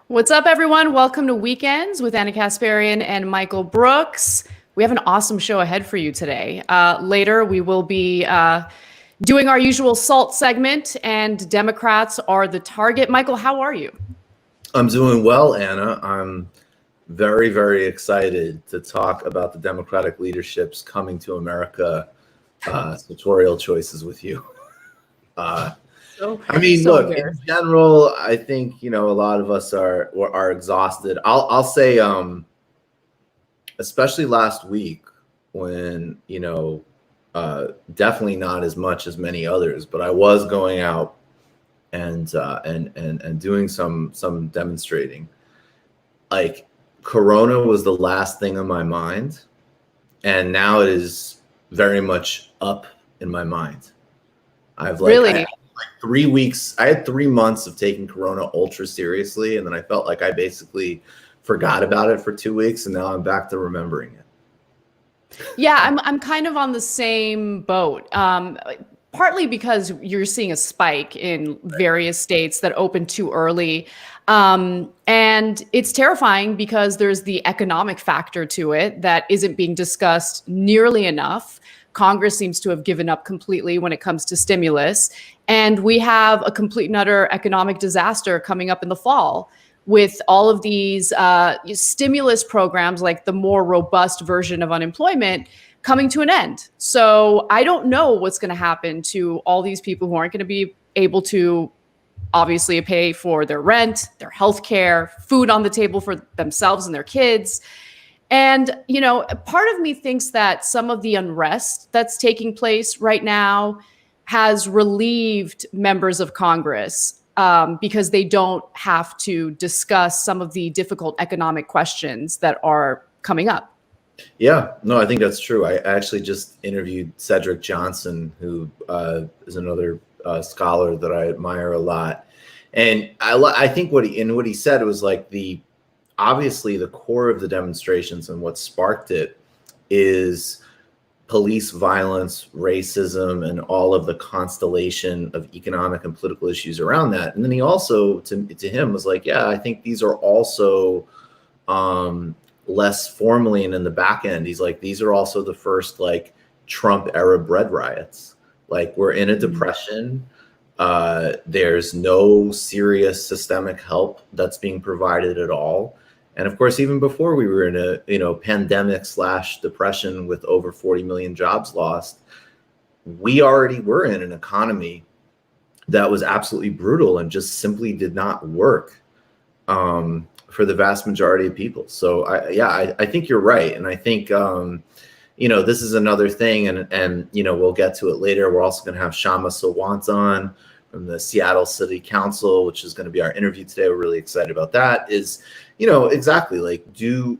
What's up, everyone? Welcome to Weekends with Kasparian and Michael Brooks. We have an awesome show ahead for you today. Later, we will be doing our usual SALT segment, and Democrats are the target. Michael, how are you? I'm doing well, Anna. I'm very, very excited to talk about the Democratic leadership's coming to America sartorial choices with you. Look, in general, I think, a lot of us are exhausted. I'll say, especially last week when, definitely not as much as many others, but I was going out and doing some demonstrating. Like, Corona was the last thing on my mind, and now it is very much up in my mind. I've really. 3 weeks. I had 3 months of taking Corona ultra seriously, and then I felt like I basically forgot about it for 2 weeks, and now I'm back to remembering it. Yeah, I'm kind of on the same boat. Partly because you're seeing a spike in various states that opened too early. And it's terrifying because there's the economic factor to it that isn't being discussed nearly enough. Congress seems to have given up completely when it comes to stimulus. And we have a complete and utter economic disaster coming up in the fall with all of these stimulus programs, like the more robust version of unemployment, coming to an end. So I don't know what's going to happen to all these people who aren't going to be able to obviously pay for their rent, their health care, food on the table for themselves and their kids. And, part of me thinks that some of the unrest that's taking place right now has relieved members of Congress because they don't have to discuss some of the difficult economic questions that are coming up. Yeah, no, I think that's true. I actually just interviewed Cedric Johnson, who is another scholar that I admire a lot. And I think what he said was like obviously the core of the demonstrations and what sparked it is police violence, racism, and all of the constellation of economic and political issues around that. And then he also, to him, was like, yeah, I think these are also less formally and in the back end. He's like, these are also the first Trump era bread riots. Like, we're in a depression. There's no serious systemic help that's being provided at all. And of course, even before we were in a pandemic/depression with over 40 million jobs lost, we already were in an economy that was absolutely brutal and just simply did not work for the vast majority of people. So I think you're right, and I think this is another thing, and we'll get to it later. We're also going to have Kshama Sawant on from the Seattle City Council, which is going to be our interview today. We're really excited about that. Is exactly like does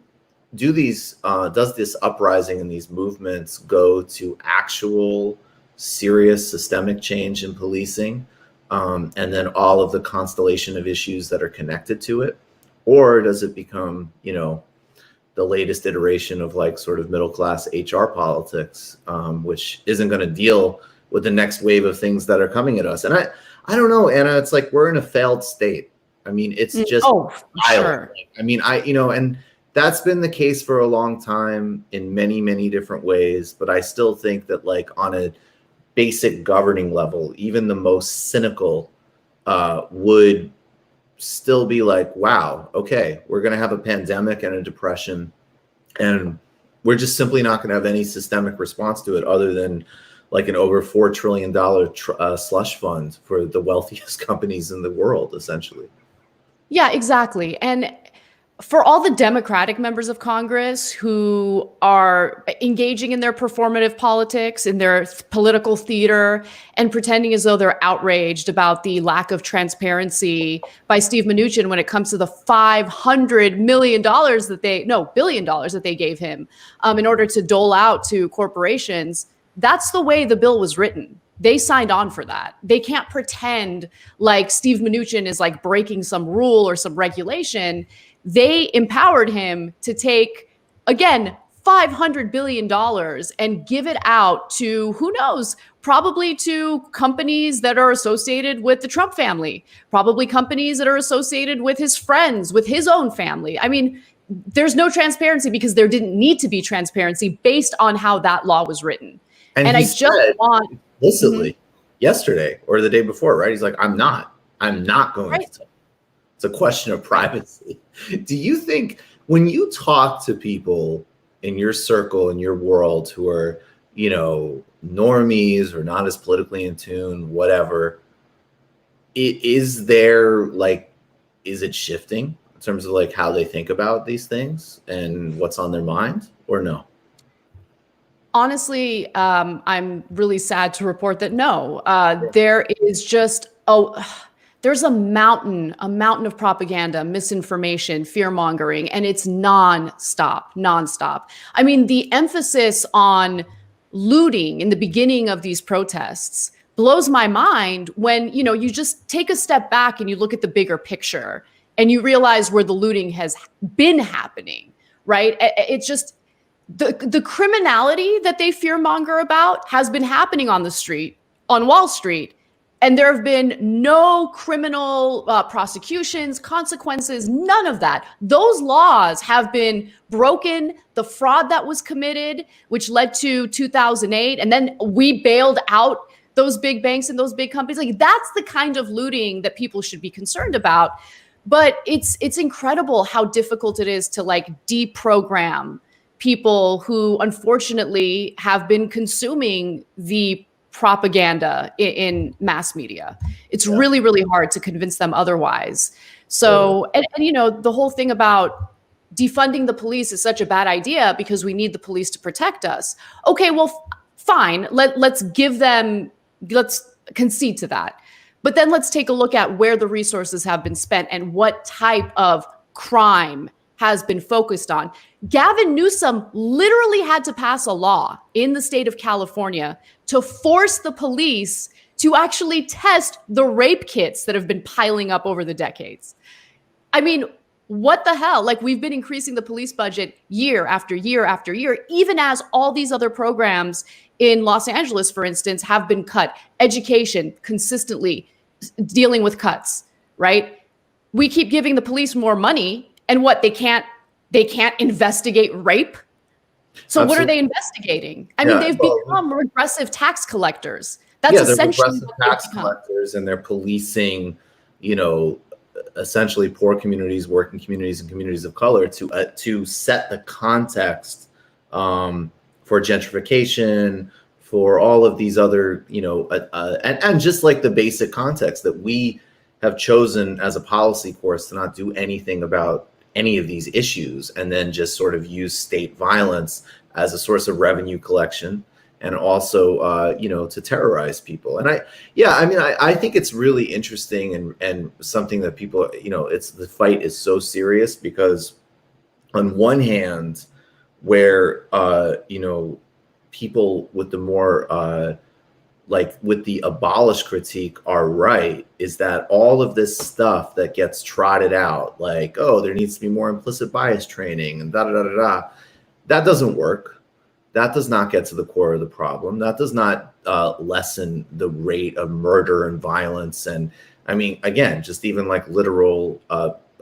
this uprising and these movements go to actual serious systemic change in policing, and then all of the constellation of issues that are connected to it, or does it become the latest iteration of sort of middle class HR politics, which isn't going to deal with the next wave of things that are coming at us? And I don't know, Anna. It's like we're in a failed state. I mean, it's just sure. And that's been the case for a long time in many, many different ways. But I still think that on a basic governing level, even the most cynical would still be like, wow, okay, we're going to have a pandemic and a depression, and we're just simply not going to have any systemic response to it other than an over $4 trillion slush fund for the wealthiest companies in the world, essentially. Yeah, exactly. And for all the Democratic members of Congress who are engaging in their performative politics, in their political theater, and pretending as though they're outraged about the lack of transparency by Steve Mnuchin when it comes to the $500 million billion that they gave him in order to dole out to corporations, that's the way the bill was written. They signed on for that. They can't pretend like Steve Mnuchin is breaking some rule or some regulation. They empowered him to take, again, $500 billion and give it out to, who knows, probably to companies that are associated with the Trump family, probably companies that are associated with his friends, with his own family. I mean, there's no transparency because there didn't need to be transparency based on how that law was written. And I just want explicitly yesterday or the day before, right? He's like, I'm not going right. to tell. It's a question of privacy. Do you think when you talk to people in your circle, in your world, who are, you know, normies or not as politically in tune, whatever, is it shifting in terms of like how they think about these things and what's on their mind, or no? Honestly, I'm really sad to report that no, there is just there's a mountain of propaganda, misinformation, fear mongering, and it's nonstop. I mean, the emphasis on looting in the beginning of these protests blows my mind when, you know, you just take a step back and you look at the bigger picture and you realize where the looting has been happening, right? It's just the criminality that they fearmonger about has been happening on the street, on Wall Street, and there have been no criminal prosecutions, consequences, none of that. Those laws have been broken. The fraud that was committed, which led to 2008, and then we bailed out those big banks and those big companies. Like, that's the kind of looting that people should be concerned about. But it's incredible how difficult it is to like deprogram people who unfortunately have been consuming the propaganda in mass media. It's really, really hard to convince them otherwise. So, and you know, the whole thing about defunding the police is such a bad idea because we need the police to protect us. Okay, well, fine. Let's concede to that. But then let's take a look at where the resources have been spent and what type of crime has been focused on. Gavin Newsom literally had to pass a law in the state of California to force the police to actually test the rape kits that have been piling up over the decades. I mean, what the hell? Like, we've been increasing the police budget year after year after year, even as all these other programs in Los Angeles, for instance, have been cut. Education, consistently dealing with cuts, right? We keep giving the police more money, and what, they can't investigate rape? So Absolutely. What are they investigating? I mean, they've become regressive tax collectors. That's essentially regressive tax collectors, and they're policing, you know, essentially poor communities, working communities, and communities of color to set the context for gentrification, for all of these other, you know, and just like the basic context that we have chosen as a policy course to not do anything about any of these issues, and then just sort of use state violence as a source of revenue collection, and also, you know, to terrorize people. And I think it's really interesting and something that people, you know, the fight is so serious because on one hand, where, you know, people with the more, like with the abolish critique are right, is that all of this stuff that gets trotted out, like, oh, there needs to be more implicit bias training and da-da-da-da-da, that doesn't work. That does not get to the core of the problem. That does not lessen the rate of murder and violence. And I mean, again, just even like literal,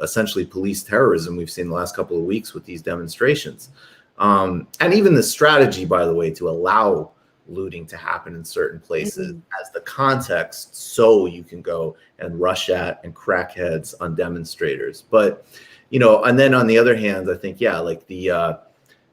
essentially police terrorism we've seen the last couple of weeks with these demonstrations. And even the strategy, by the way, to allow looting to happen in certain places as the context, so you can go and rush at and crack heads on demonstrators. But, you know, and then on the other hand, I think, yeah, like the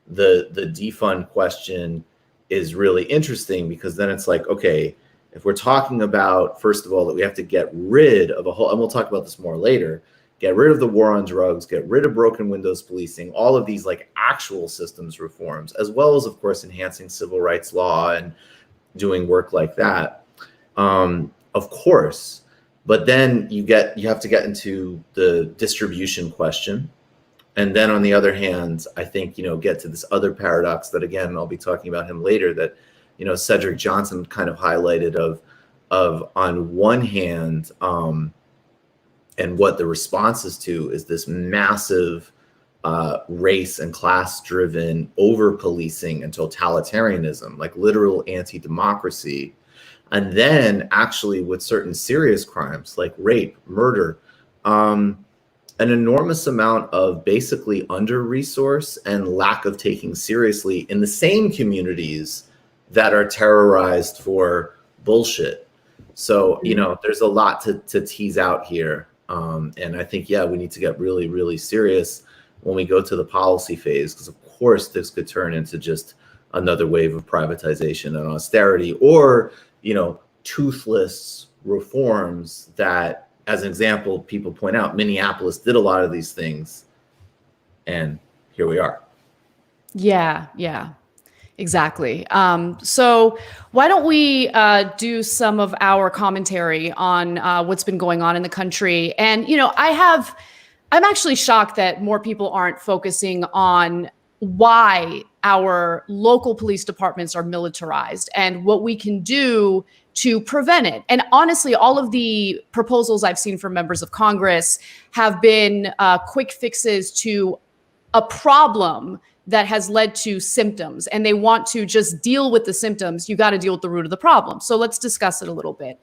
defund question is really interesting, because then it's like, okay, if we're talking about, first of all, that we have to get rid of a whole, and we'll talk about this more later, get rid of the war on drugs, get rid of broken windows policing, all of these like actual systems reforms, as well as, of course, enhancing civil rights law and doing work like that. Of course, but then you have to get into the distribution question. And then on the other hand, I think, you know, get to this other paradox that, again, I'll be talking about him later, that, you know, Cedric Johnson kind of highlighted of on one hand, and what the response is to is this massive race and class driven over policing and totalitarianism, like literal anti-democracy. And then actually with certain serious crimes like rape, murder, an enormous amount of basically under-resourced and lack of taking seriously in the same communities that are terrorized for bullshit. So, you know, there's a lot to tease out here. And I think, yeah, we need to get really, really serious when we go to the policy phase, because of course this could turn into just another wave of privatization and austerity, or, you know, toothless reforms that, as an example, people point out, Minneapolis did a lot of these things, and here we are. Yeah, exactly. So why don't we do some of our commentary on what's been going on in the country? And, you know, I'm actually shocked that more people aren't focusing on why our local police departments are militarized and what we can do to prevent it. And honestly, all of the proposals I've seen from members of Congress have been quick fixes to a problem that has led to symptoms, and they want to just deal with the symptoms. You got to deal with the root of the problem. So let's discuss it a little bit.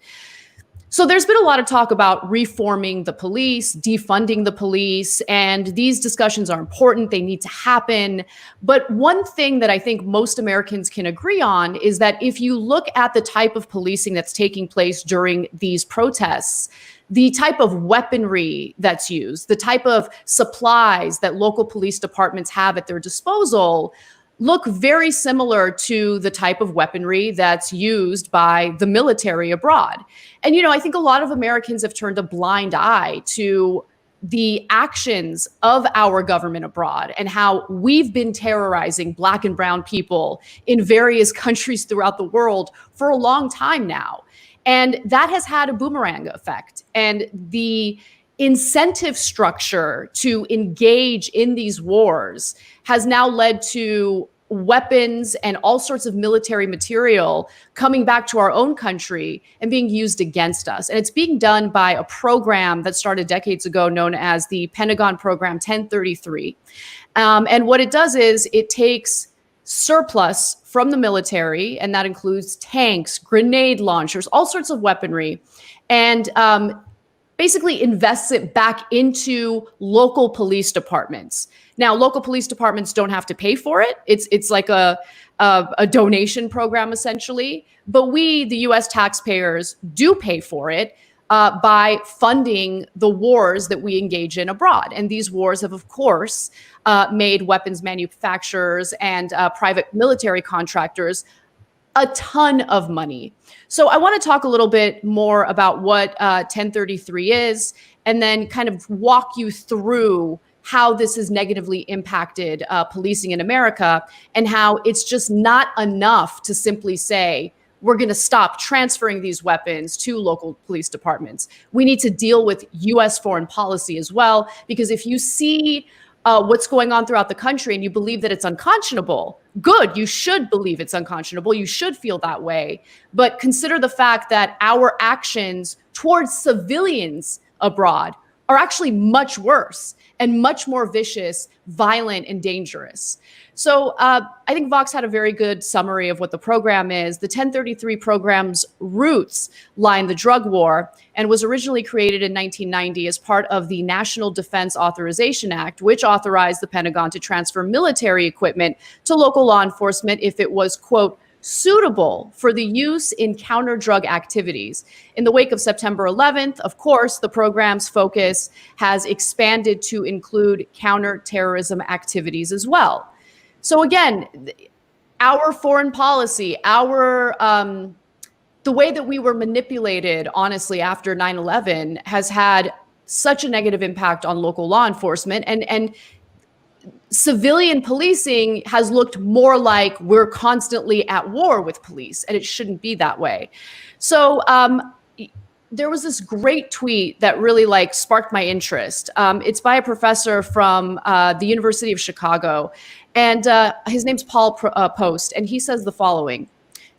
So there's been a lot of talk about reforming the police, defunding the police, and these discussions are important. They need to happen. But one thing that I think most Americans can agree on is that if you look at the type of policing that's taking place during these protests, the type of weaponry that's used, the type of supplies that local police departments have at their disposal look very similar to the type of weaponry that's used by the military abroad. And, you know, I think a lot of Americans have turned a blind eye to the actions of our government abroad and how we've been terrorizing Black and brown people in various countries throughout the world for a long time now. And that has had a boomerang effect. And the incentive structure to engage in these wars has now led to weapons and all sorts of military material coming back to our own country and being used against us. And it's being done by a program that started decades ago known as the Pentagon Program 1033. And what it does is it takes surplus from the military, and that includes tanks, grenade launchers, all sorts of weaponry, and basically invests it back into local police departments. Now, local police departments don't have to pay for it. It's like a donation program, essentially. But we, the US taxpayers, do pay for it by funding the wars that we engage in abroad. And these wars have, of course, made weapons manufacturers and private military contractors a ton of money. So I want to talk a little bit more about what 1033 is, and then kind of walk you through how this has negatively impacted policing in America, and how it's just not enough to simply say, we're going to stop transferring these weapons to local police departments. We need to deal with US foreign policy as well, because if you see what's going on throughout the country and you believe that it's unconscionable, good, you should believe it's unconscionable. You should feel that way. But consider the fact that our actions towards civilians abroad are actually much worse and much more vicious, violent, and dangerous. So I think Vox had a very good summary of what the program is. The 1033 program's roots lie in the drug war and was originally created in 1990 as part of the National Defense Authorization Act, which authorized the Pentagon to transfer military equipment to local law enforcement if it was, quote, suitable for the use in counter-drug activities. In the wake of September 11th, of course, the program's focus has expanded to include counter-terrorism activities as well. So again, our foreign policy, the way that we were manipulated, honestly, after 9/11 has had such a negative impact on local law enforcement, and civilian policing has looked more like we're constantly at war with police, and it shouldn't be that way. So there was this great tweet that really sparked my interest. It's by a professor from the University of Chicago, and his name's Paul Post, and he says the following: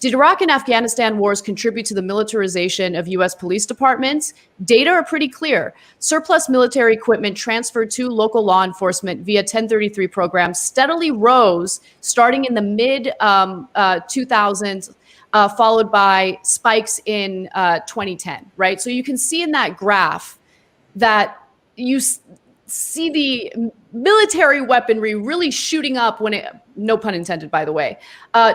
Did Iraq and Afghanistan wars contribute to the militarization of U.S. police departments? Data are pretty clear. Surplus military equipment transferred to local law enforcement via 1033 programs steadily rose starting in the mid 2000s, followed by spikes in 2010, right? So you can see in that graph that you see the military weaponry really shooting up when it, no pun intended, by the way,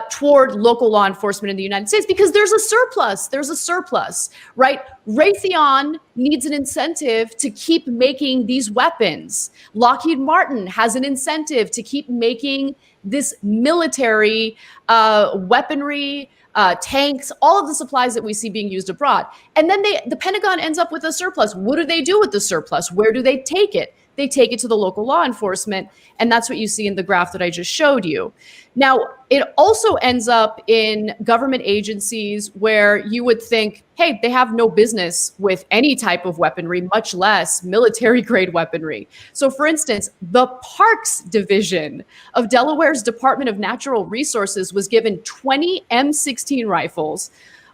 toward local law enforcement in the United States because there's a surplus, right? Raytheon needs an incentive to keep making these weapons. Lockheed Martin has an incentive to keep making this military weaponry, tanks, all of the supplies that we see being used abroad. And then the Pentagon ends up with a surplus. What do they do with the surplus? Where do they take it? They take it to the local law enforcement. And that's what you see in the graph that I just showed you. Now, it also ends up in government agencies where you would think, hey, they have no business with any type of weaponry, much less military grade weaponry. So for instance, the Parks Division of Delaware's Department of Natural Resources was given 20 M16 rifles,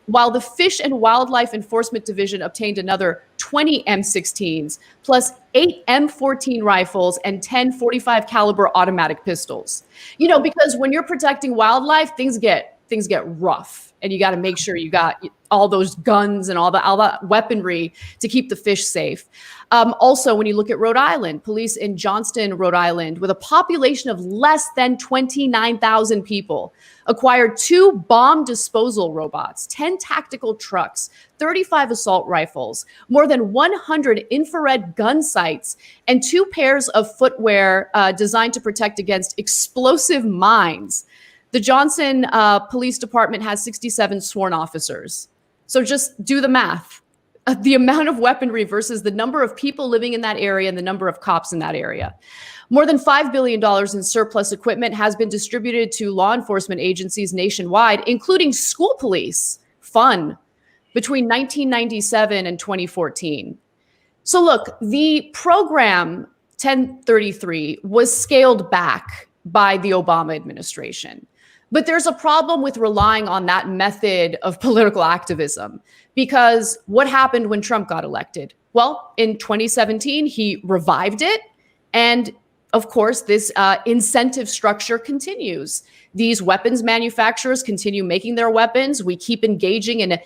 while the Fish and Wildlife Enforcement Division obtained another 20 M16s, plus 8 M14 rifles and 10 45 caliber automatic pistols. You know, because when you're protecting wildlife, things get rough, and you got to make sure you got all those guns and all that weaponry to keep the fish safe. Also, when you look at Rhode Island, police in Johnston, Rhode Island, with a population of less than 29,000 people, acquired 2 bomb disposal robots, 10 tactical trucks, 35 assault rifles, more than 100 infrared gun sights, and 2 pairs of footwear designed to protect against explosive mines. The Johnson Police Department has 67 sworn officers. So just do the math. The amount of weaponry versus the number of people living in that area and the number of cops in that area. More than $5 billion in surplus equipment has been distributed to law enforcement agencies nationwide, including school police, fun, between 1997 and 2014. So look, the program 1033 was scaled back by the Obama administration. But there's a problem with relying on that method of political activism, because what happened when Trump got elected? Well, in 2017, he revived it. And of course, this incentive structure continues. These weapons manufacturers continue making their weapons. We keep engaging in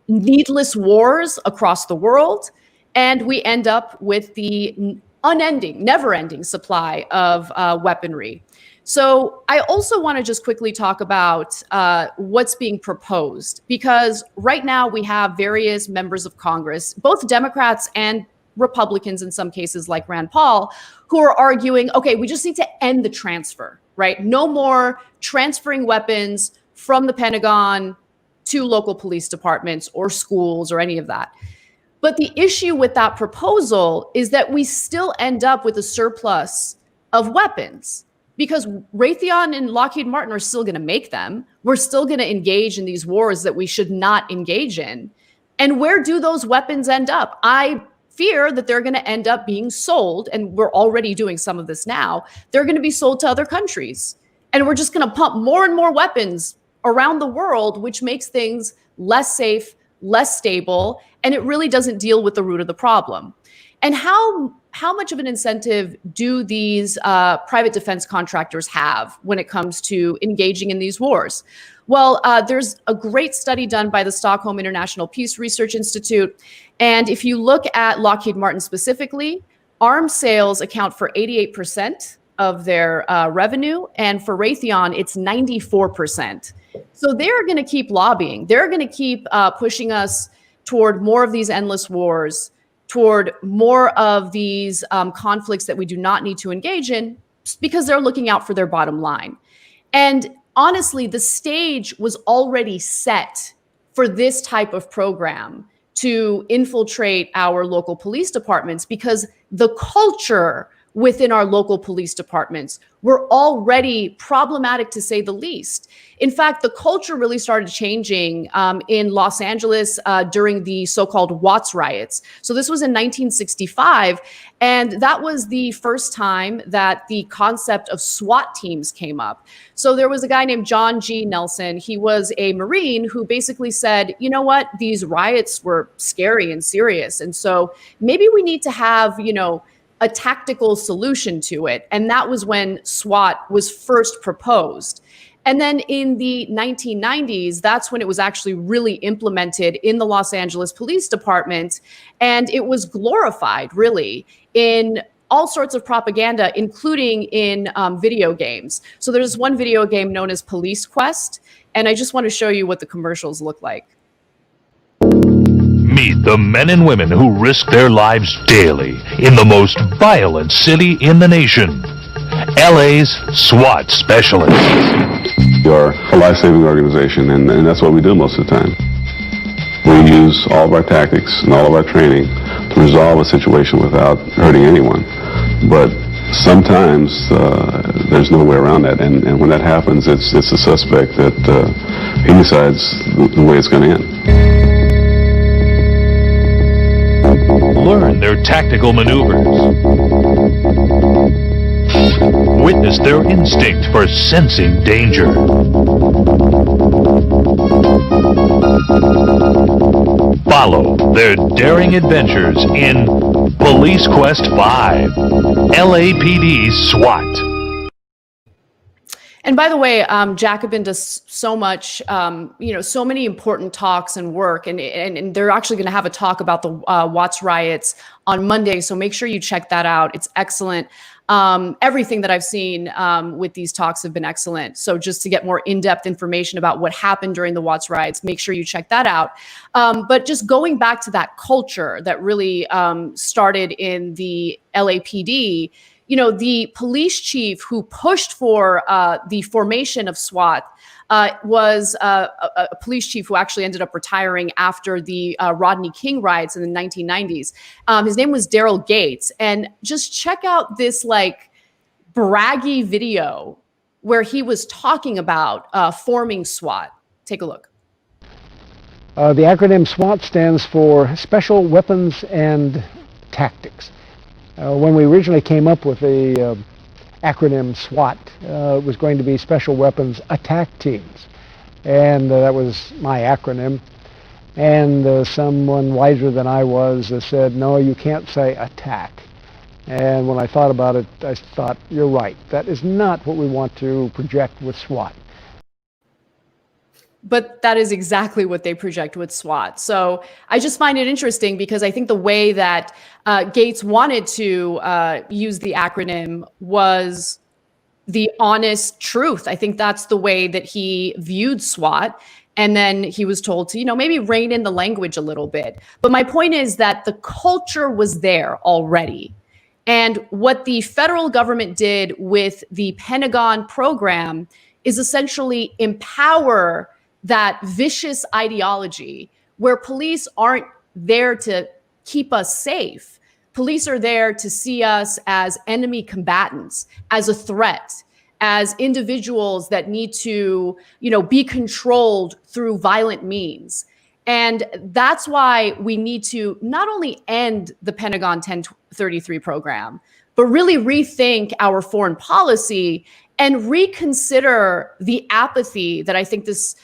needless wars across the world. And we end up with the unending, never-ending supply of weaponry. So I also want to just quickly talk about what's being proposed, because right now we have various members of Congress, both Democrats and Republicans in some cases like Rand Paul, who are arguing, okay, we just need to end the transfer, right? No more transferring weapons from the Pentagon to local police departments or schools or any of that. But the issue with that proposal is that we still end up with a surplus of weapons, because Raytheon and Lockheed Martin are still going to make them. We're still going to engage in these wars that we should not engage in. And where do those weapons end up? I fear that they're going to end up being sold, and we're already doing some of this now. They're going to be sold to other countries. And we're just going to pump more and more weapons around the world, which makes things less safe, less stable, and it really doesn't deal with the root of the problem. And how much of an incentive do these private defense contractors have when it comes to engaging in these wars? Well, there's a great study done by the Stockholm International Peace Research Institute. And if you look at Lockheed Martin specifically, arms sales account for 88% of their revenue. And for Raytheon, it's 94%. So they're going to keep lobbying. They're going to keep pushing us toward more of these endless wars, toward more of these conflicts that we do not need to engage in, because they're looking out for their bottom line. And honestly, the stage was already set for this type of program to infiltrate our local police departments, because the culture within our local police departments were already problematic, to say the least. In fact, the culture really started changing in Los Angeles during the so-called Watts riots. So this was in 1965, and that was the first time that the concept of SWAT teams came up. So there was a guy named John G. Nelson. He was a Marine who basically said, you know what, these riots were scary and serious, and so maybe we need to have, a tactical solution to it. And that was when SWAT was first proposed. And then in the 1990s, that's when it was actually really implemented in the Los Angeles Police Department. And it was glorified, really, in all sorts of propaganda, including in video games. So there's one video game known as Police Quest. And I just want to show you what the commercials look like. Meet the men and women who risk their lives daily in the most violent city in the nation. LA's SWAT specialists. We are a life-saving organization, and that's what we do most of the time. We use all of our tactics and all of our training to resolve a situation without hurting anyone. But sometimes there's no way around that, and when that happens, it's the suspect that he decides the way it's going to end. Learn their tactical maneuvers. Witness their instinct for sensing danger. Follow their daring adventures in Police Quest 5, LAPD SWAT. And by the way, Jacobin does so much, so many important talks and work, and they're actually going to have a talk about the Watts riots on Monday. So make sure you check that out. It's excellent. Everything that I've seen with these talks have been excellent. So just to get more in-depth information about what happened during the Watts riots, make sure you check that out. But just going back to that culture that really started in the LAPD, the police chief who pushed for the formation of SWAT was a police chief who actually ended up retiring after the Rodney King riots in the 1990s. His name was Daryl Gates. And just check out this braggy video where he was talking about forming SWAT. Take a look. The acronym SWAT stands for Special Weapons and Tactics. When we originally came up with the acronym SWAT, it was going to be Special Weapons Attack Teams. And that was my acronym. And someone wiser than I was said, no, you can't say attack. And when I thought about it, I thought, you're right. That is not what we want to project with SWAT. But that is exactly what they project with SWAT. So I just find it interesting because I think the way that Gates wanted to use the acronym was the honest truth. I think that's the way that he viewed SWAT. And then he was told to, maybe rein in the language a little bit. But my point is that the culture was there already. And what the federal government did with the Pentagon program is essentially empower that vicious ideology where police aren't there to keep us safe. Police are there to see us as enemy combatants, as a threat, as individuals that need to, be controlled through violent means. And that's why we need to not only end the Pentagon 1033 program, but really rethink our foreign policy and reconsider the apathy that I think this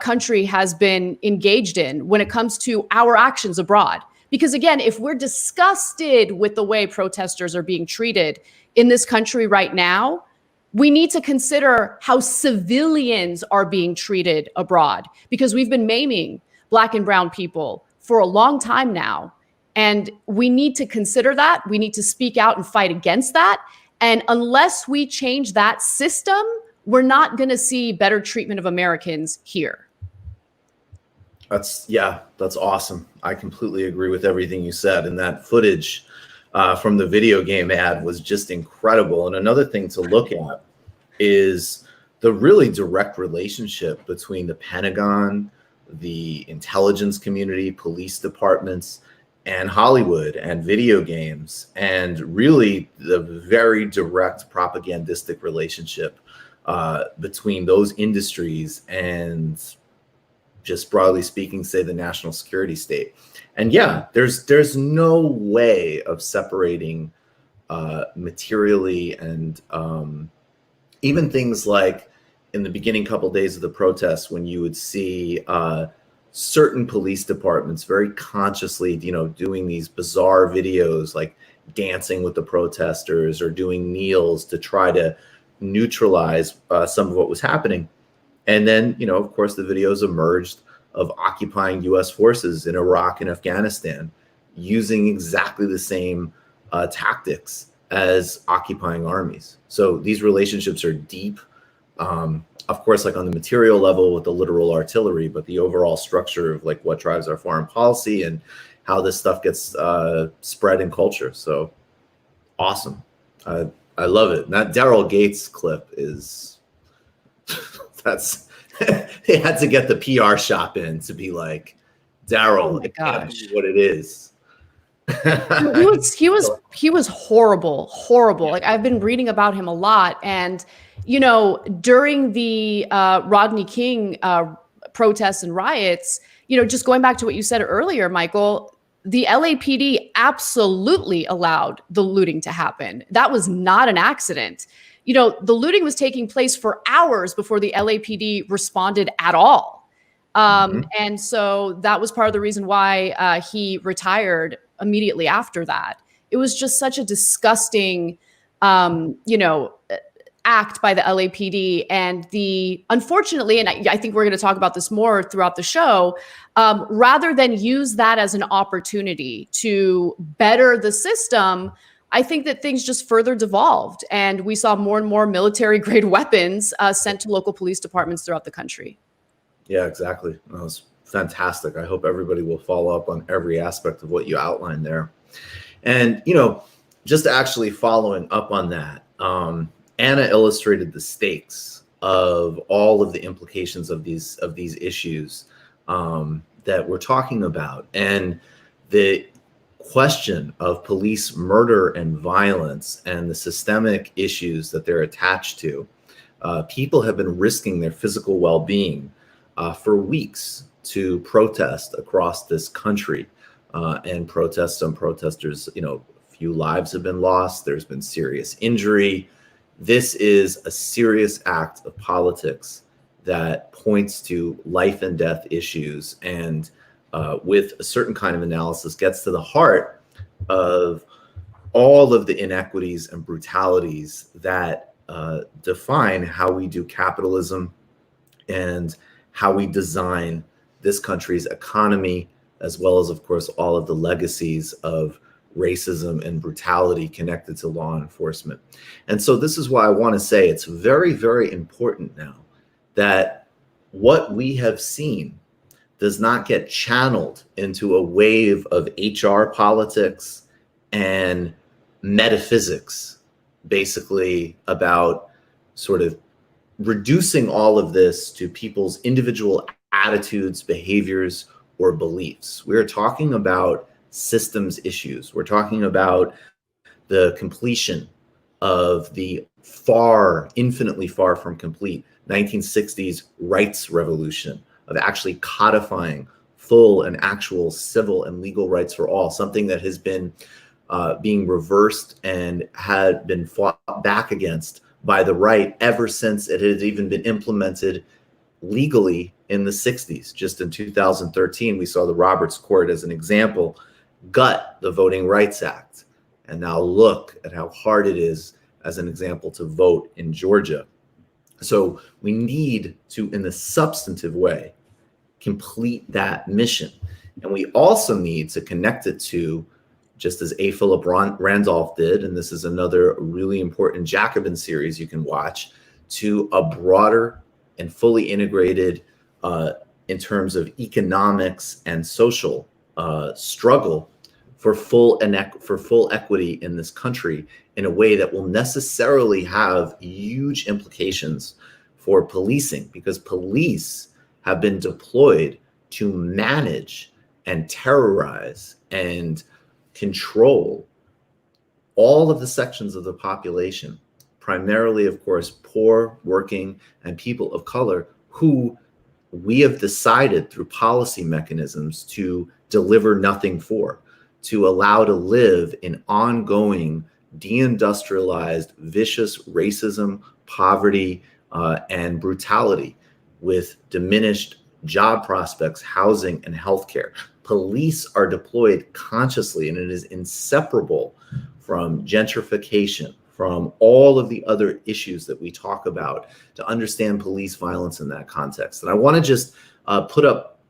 country has been engaged in when it comes to our actions abroad. Because again, if we're disgusted with the way protesters are being treated in this country right now, we need to consider how civilians are being treated abroad, because we've been maiming Black and brown people for a long time now. And we need to consider that. We need to speak out and fight against that. And unless we change that system, we're not going to see better treatment of Americans here. That's awesome. I completely agree with everything you said. And that footage from the video game ad was just incredible. And another thing to look at is the really direct relationship between the Pentagon, the intelligence community, police departments, and Hollywood and video games, and really the very direct propagandistic relationship between those industries and, just broadly speaking, say the national security state. And yeah, there's no way of separating materially, and even things like in the beginning couple days of the protests, when you would see certain police departments very consciously, doing these bizarre videos, like dancing with the protesters or doing kneels to try to neutralize some of what was happening. And then, of course, the videos emerged of occupying U.S. forces in Iraq and Afghanistan using exactly the same tactics as occupying armies. So these relationships are deep. Of course, like on the material level with the literal artillery, but the overall structure of like what drives our foreign policy and how this stuff gets spread in culture. So awesome. I love it. And that Daryl Gates clip is, that's, they had to get the PR shop in to be like, Daryl, it can't be what it is. he was horrible. Like, I've been reading about him a lot, and during the Rodney King protests and riots, just going back to what you said earlier, Michael, the LAPD absolutely allowed the looting to happen. That was not an accident. The looting was taking place for hours before the LAPD responded at all. And so that was part of the reason why he retired immediately after that. It was just such a disgusting, act by the LAPD, and unfortunately, and I think we're going to talk about this more throughout the show, rather than use that as an opportunity to better the system, I think that things just further devolved, and we saw more and more military-grade weapons sent to local police departments throughout the country. Yeah, exactly. That was fantastic. I hope everybody will follow up on every aspect of what you outlined there. And, just actually following up on that, Anna illustrated the stakes of all of the implications of these issues that we're talking about. And the question of police murder and violence and the systemic issues that they're attached to. People have been risking their physical well-being for weeks to protest across this country, and some protesters, a few lives have been lost. There's been serious injury. This is a serious act of politics that points to life and death issues, and with a certain kind of analysis gets to the heart of all of the inequities and brutalities that define how we do capitalism and how we design this country's economy, as well as, of course, all of the legacies of racism and brutality connected to law enforcement. And so this is why I want to say it's very, very important now that what we have seen does not get channeled into a wave of HR politics and metaphysics, basically about sort of reducing all of this to people's individual attitudes, behaviors, or beliefs. We're talking about systems issues. We're talking about the completion of the infinitely far from complete 1960s rights revolution of actually codifying full and actual civil and legal rights for all, something that has been being reversed and had been fought back against by the right ever since it had even been implemented legally in the 60s. Just in 2013, we saw the Roberts Court as an example gut the Voting Rights Act. And now look at how hard it is as an example to vote in Georgia. So we need to, in the substantive way, complete that mission. And we also need to connect it to, just as A. Philip Randolph did, and this is another really important Jacobin series you can watch, to a broader and fully integrated in terms of economics and social struggle for full equity in this country in a way that will necessarily have huge implications for policing, because police have been deployed to manage and terrorize and control all of the sections of the population, primarily, of course, poor, working, and people of color, who we have decided through policy mechanisms to deliver nothing for, to allow to live in ongoing, deindustrialized, vicious racism, poverty, and brutality, with diminished job prospects, housing, and healthcare. Police are deployed consciously, and it is inseparable from gentrification, from all of the other issues that we talk about, to understand police violence in that context. And I want to just put up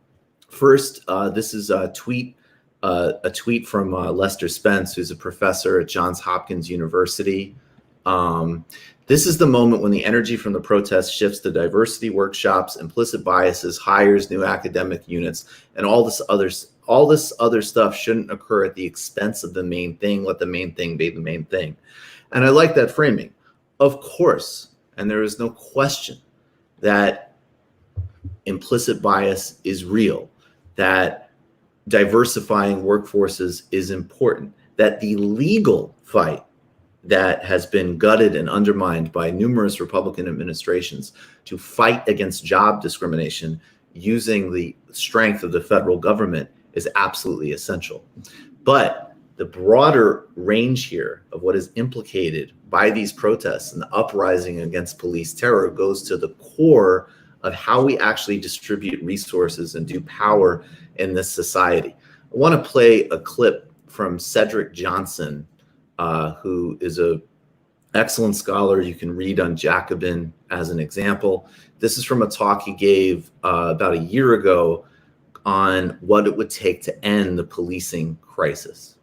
first, this is a tweet from Lester Spence, who's a professor at Johns Hopkins University. This is the moment when the energy from the protests shifts to diversity workshops, implicit biases, hires, new academic units, and all this other stuff shouldn't occur at the expense of the main thing. Let the main thing be the main thing. And I like that framing. Of course, and there is no question that implicit bias is real, that diversifying workforces is important, that the legal fight that has been gutted and undermined by numerous Republican administrations to fight against job discrimination using the strength of the federal government is absolutely essential. But the broader range here of what is implicated by these protests and the uprising against police terror goes to the core of how we actually distribute resources and do power in this society. I want to play a clip from Cedric Johnson, who is an excellent scholar you can read on Jacobin as an example. This is from a talk he gave about a year ago on what it would take to end the policing crisis.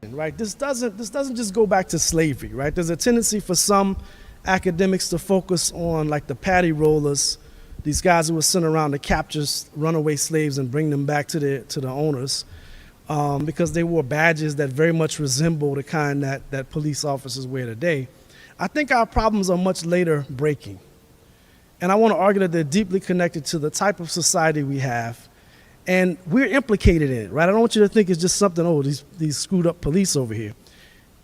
Right. This doesn't just go back to slavery, right? There's a tendency for some academics to focus on like the paddy rollers, these guys who were sent around to capture runaway slaves and bring them back to the owners, because they wore badges that very much resemble the kind that police officers wear today. I think our problems are much later breaking. And I want to argue that they're deeply connected to the type of society we have. And we're implicated in it, right? I don't want you to think it's just something, oh, these screwed up police over here.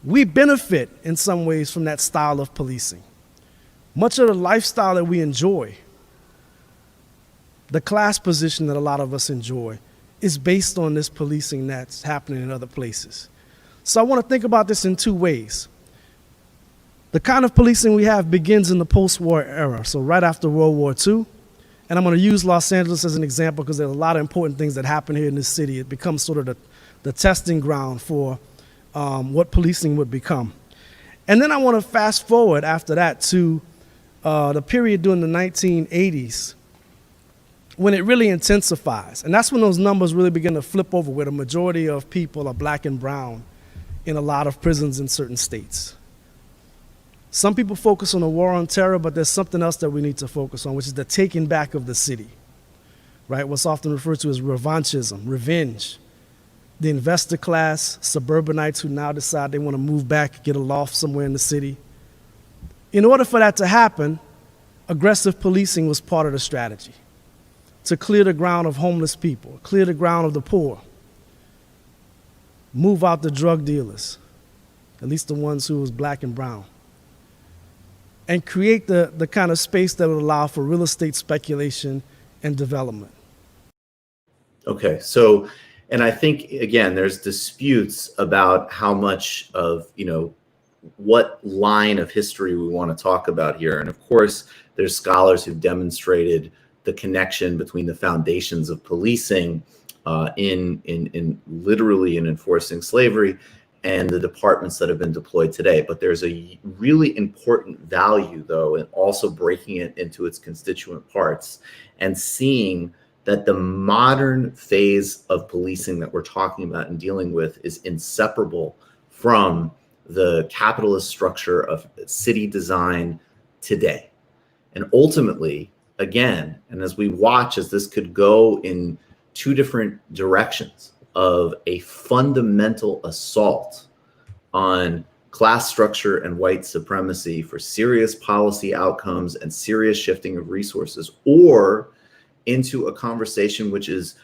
We benefit in some ways from that style of policing. Much of the lifestyle that we enjoy, the class position that a lot of us enjoy, is based on this policing that's happening in other places. So I want to think about this in two ways. The kind of policing we have begins in the post-war era, so right after World War II. And I'm going to use Los Angeles as an example because there's a lot of important things that happen here in this city. It becomes sort of the testing ground for what policing would become. And then I want to fast forward after that to the period during the 1980s when it really intensifies. And that's when those numbers really begin to flip over, where the majority of people are black and brown in a lot of prisons in certain states. Some people focus on the war on terror, but there's something else that we need to focus on, which is the taking back of the city, right? What's often referred to as revanchism, revenge. The investor class, suburbanites who now decide they want to move back, get a loft somewhere in the city. In order for that to happen, aggressive policing was part of the strategy, to clear the ground of homeless people, clear the ground of the poor, move out the drug dealers, at least the ones who was black and brown, and create the kind of space that would allow for real estate speculation and development. Okay, so, and I think, again, there's disputes about how much of, what line of history we want to talk about here. And of course, there's scholars who've demonstrated the connection between the foundations of policing in literally in enforcing slavery and the departments that have been deployed today. But there's a really important value, though, in also breaking it into its constituent parts and seeing that the modern phase of policing that we're talking about and dealing with is inseparable from the capitalist structure of city design today. And ultimately, again, and as we watch as this could go in two different directions, of a fundamental assault on class structure and white supremacy for serious policy outcomes and serious shifting of resources, or into a conversation which is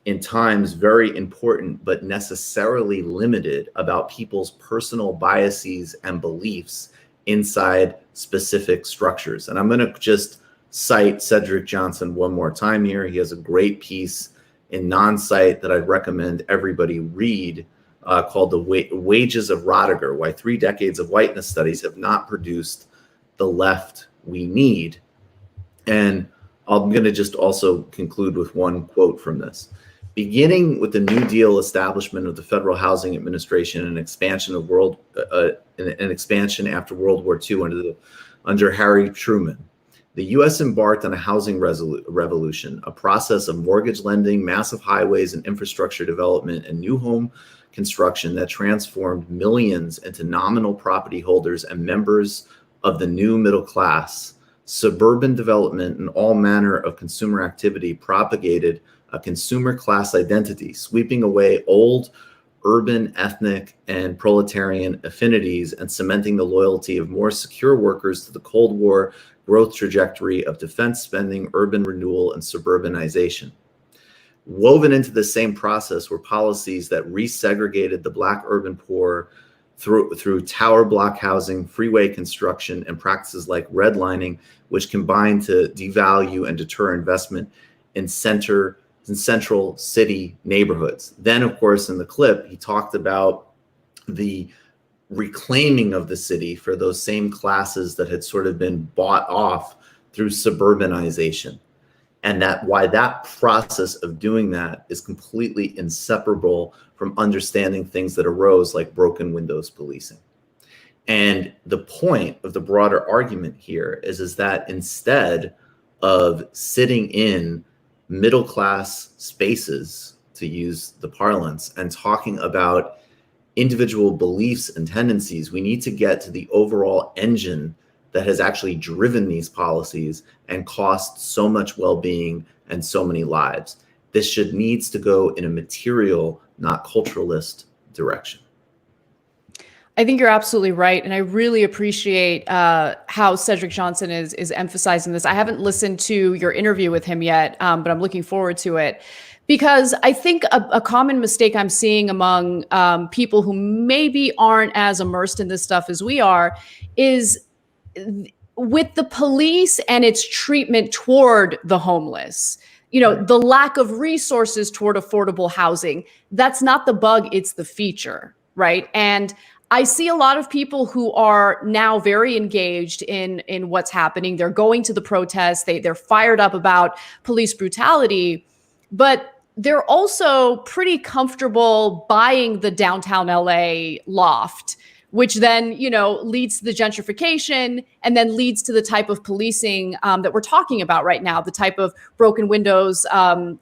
in times very important, but necessarily limited about people's personal biases and beliefs inside specific structures. And I'm going to just cite Cedric Johnson one more time here. He has a great piece in Non-Site that I'd recommend everybody read called The Wages of Rodiger, Why 3 Decades of Whiteness Studies Have Not Produced the Left We Need. And I'm going to just also conclude with one quote from this. Beginning with the New Deal establishment of the Federal Housing Administration and expansion of an expansion after World War II under Harry Truman, the U.S. embarked on a housing revolution, a process of mortgage lending, massive highways and infrastructure development, and new home construction that transformed millions into nominal property holders and members of the new middle class. Suburban development and all manner of consumer activity propagated a consumer class identity, sweeping away old urban, ethnic, and proletarian affinities and cementing the loyalty of more secure workers to the Cold War growth trajectory of defense spending, urban renewal, and suburbanization. Woven into the same process were policies that resegregated the Black urban poor through tower block housing, freeway construction, and practices like redlining, which combined to devalue and deter investment in central city neighborhoods. Then, of course, in the clip, he talked about the reclaiming of the city for those same classes that had sort of been bought off through suburbanization. And that why that process of doing that is completely inseparable from understanding things that arose like broken windows policing. And the point of the broader argument here is that instead of sitting in middle class spaces, to use the parlance, and talking about individual beliefs and tendencies, we need to get to the overall engine that has actually driven these policies and cost so much well-being and so many lives. This needs to go in a material, not culturalist direction. I think you're absolutely right. And I really appreciate how Cedric Johnson is emphasizing this. I haven't listened to your interview with him yet, but I'm looking forward to it. Because I think a common mistake I'm seeing among people who maybe aren't as immersed in this stuff as we are is with the police and its treatment toward the homeless. You know, the lack of resources toward affordable housing. That's not the bug, it's the feature, right? And I see a lot of people who are now very engaged in what's happening. They're going to the protests. They're fired up about police brutality, but they're also pretty comfortable buying the downtown LA loft, which then, you know, leads to the gentrification and then leads to the type of policing that we're talking about right now, the type of broken windows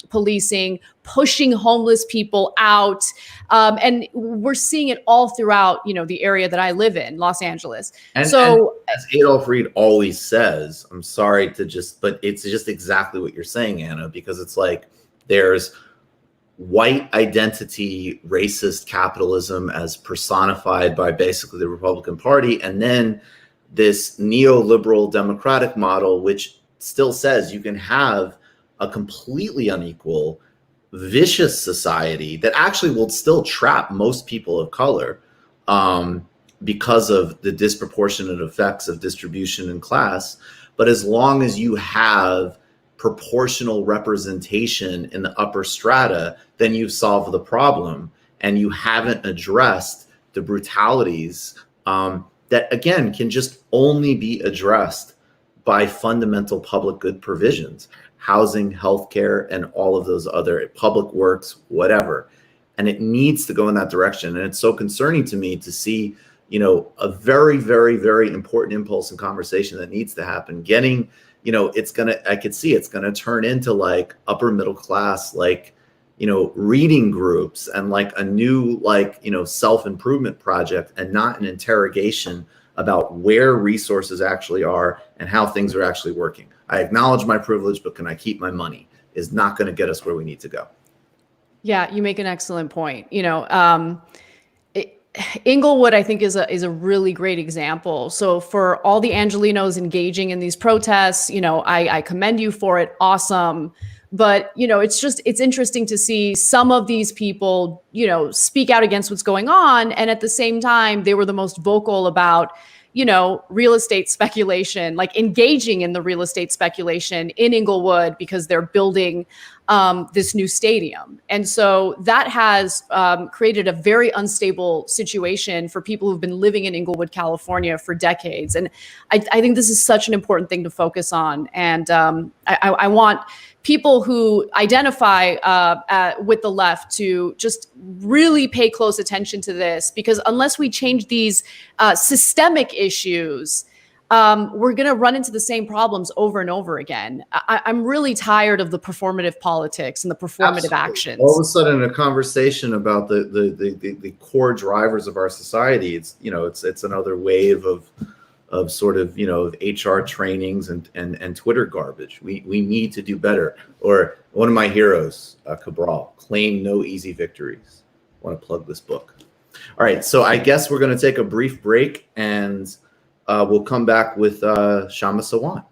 policing, pushing homeless people out. And we're seeing it all throughout, you know, the area that I live in, Los Angeles. And as Adolph Reed always says, I'm sorry to but it's just exactly what you're saying, Anna, because it's like there's white identity, racist capitalism as personified by basically the Republican Party, and then this neoliberal democratic model, which still says you can have a completely unequal, vicious society that actually will still trap most people of color because of the disproportionate effects of distribution and class. But as long as you have proportional representation in the upper strata, then you've solved the problem, and you haven't addressed the brutalities that, again, can just only be addressed by fundamental public good provisions, housing, healthcare, and all of those other public works, whatever. And it needs to go in that direction. And it's so concerning to me to see, you know, a very, very, very important impulse and conversation that needs to happen. Getting, you know, I could see it's gonna turn into like upper middle class, like, you know, reading groups and like a new, like, you know, self-improvement project, and not an interrogation about where resources actually are and how things are actually working. I acknowledge my privilege, but can I keep my money is not going to get us where we need to go. Yeah, you make an excellent point. You know, Inglewood, I think, is a really great example. So for all the Angelenos engaging in these protests, you know, I commend you for it. Awesome. But, it's interesting to see some of these people, speak out against what's going on. And at the same time, they were the most vocal about, real estate speculation, like engaging in the real estate speculation in Inglewood because they're building this new stadium. And so that has created a very unstable situation for people who've been living in Inglewood, California for decades. And I think this is such an important thing to focus on. And I want people who identify with the left to just really pay close attention to this, because unless we change these systemic issues, we're going to run into the same problems over and over again. I'm really tired of the performative politics and the performative actions. All of a sudden, a conversation about the core drivers of our society, it's another wave of sort of, HR trainings and Twitter garbage. We need to do better. Or one of my heroes, Cabral, Claim No Easy Victories. I want to plug this book. All right, so I guess we're going to take a brief break, and we'll come back with Kshama Sawant.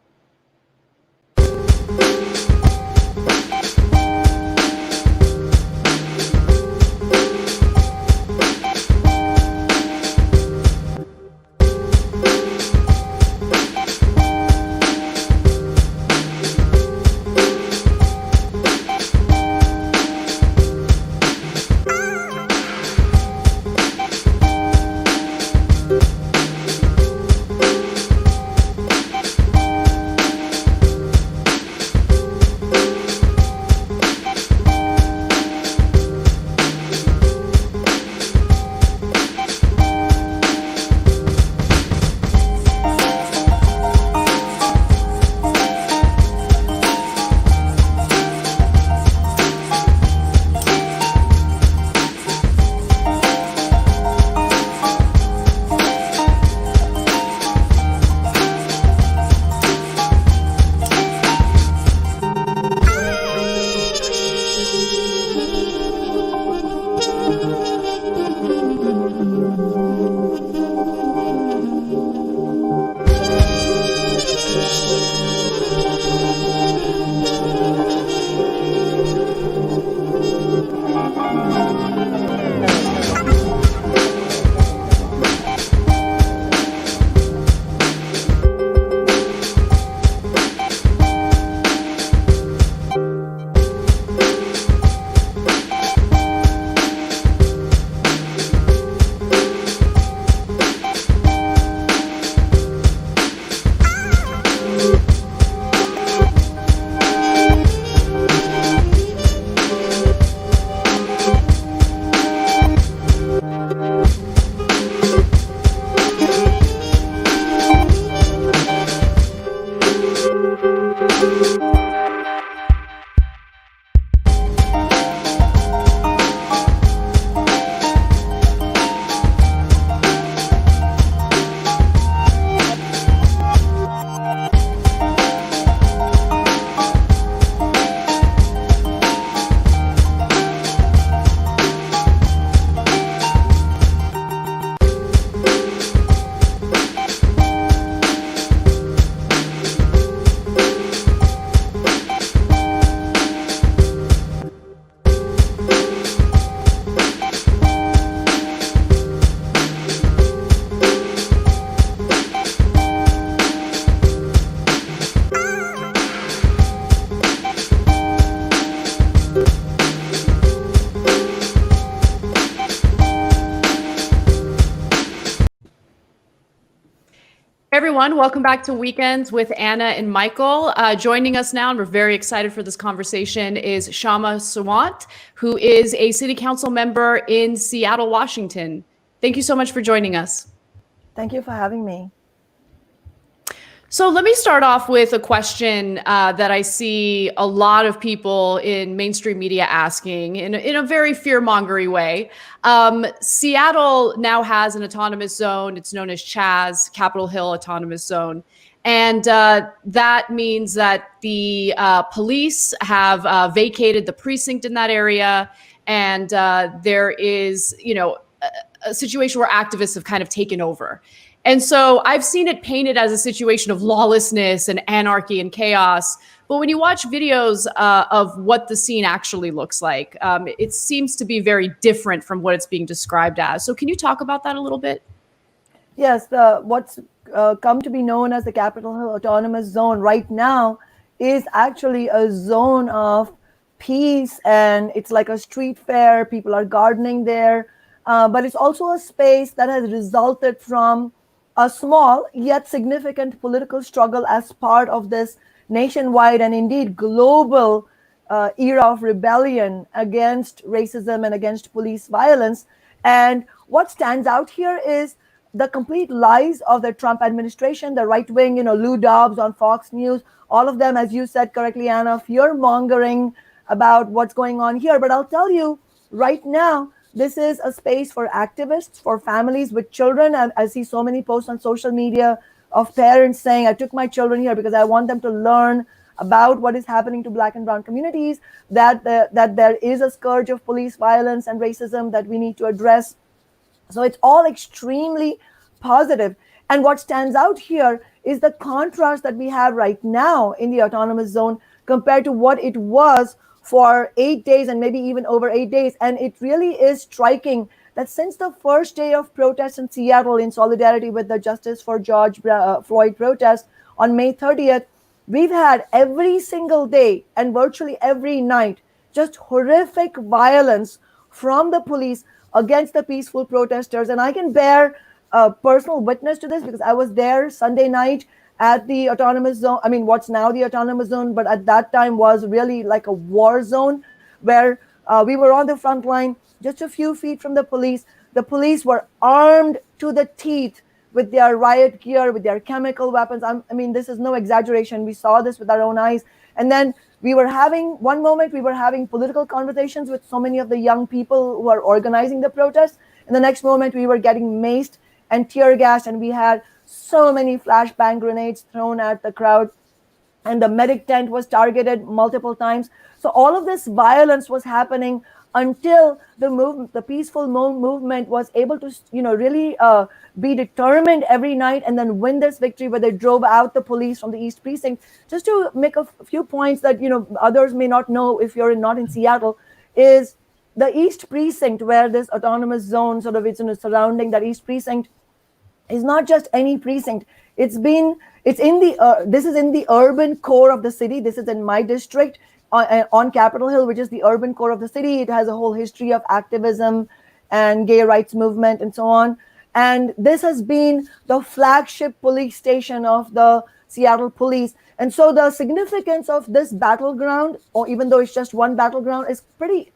Everyone, welcome back to Weekends with Anna and Michael. Joining us now, and we're very excited for this conversation, is Kshama Sawant, who is a city council member in Seattle, Washington. Thank you so much for joining us. Thank you for having me. So let me start off with a question that I see a lot of people in mainstream media asking in a very fear-mongery way. Seattle now has an autonomous zone. It's known as CHAZ, Capitol Hill Autonomous Zone. And that means that the police have vacated the precinct in that area. And there is, a situation where activists have kind of taken over. And so I've seen it painted as a situation of lawlessness and anarchy and chaos. But when you watch videos of what the scene actually looks like, it seems to be very different from what it's being described as. So can you talk about that a little bit? Yes, what's come to be known as the Capitol Hill Autonomous Zone right now is actually a zone of peace, and it's like a street fair. People are gardening there, but it's also a space that has resulted from a small yet significant political struggle as part of this nationwide and indeed global era of rebellion against racism and against police violence. And what stands out here is the complete lies of the Trump administration, the right wing, Lou Dobbs on Fox News, all of them, as you said correctly, Anna, fear mongering about what's going on here. But I'll tell you right now, this is a space for activists, for families with children. And I see so many posts on social media of parents saying, I took my children here because I want them to learn about what is happening to Black and brown communities, that there is a scourge of police violence and racism that we need to address. So it's all extremely positive. And what stands out here is the contrast that we have right now in the autonomous zone compared to what it was for 8 days and maybe even over 8 days. And it really is striking that since the first day of protests in Seattle in solidarity with the Justice for George Floyd protest on May 30th, we've had every single day and virtually every night just horrific violence from the police against the peaceful protesters. And I can bear personal witness to this because I was there Sunday night at the autonomous zone. I mean, what's now the autonomous zone, but at that time was really like a war zone where we were on the front line, just a few feet from the police. The police were armed to the teeth with their riot gear, with their chemical weapons. I mean, this is no exaggeration. We saw this with our own eyes. And then one moment we were having political conversations with so many of the young people who are organizing the protest. And the next moment we were getting maced and tear gassed, and we had so many flashbang grenades thrown at the crowd, and the medic tent was targeted multiple times. So all of this violence was happening until the peaceful movement was able to, really be determined every night and then win this victory where they drove out the police from the East Precinct. Just to make a few points that, others may not know if you're not in Seattle, is the East Precinct, where this autonomous zone sort of is surrounding that East Precinct, is not just any precinct. This is in the urban core of the city. This is in my district on Capitol Hill, which is the urban core of the city. It has a whole history of activism and gay rights movement and so on. And this has been the flagship police station of the Seattle police. And so the significance of this battleground, or even though it's just one battleground, is pretty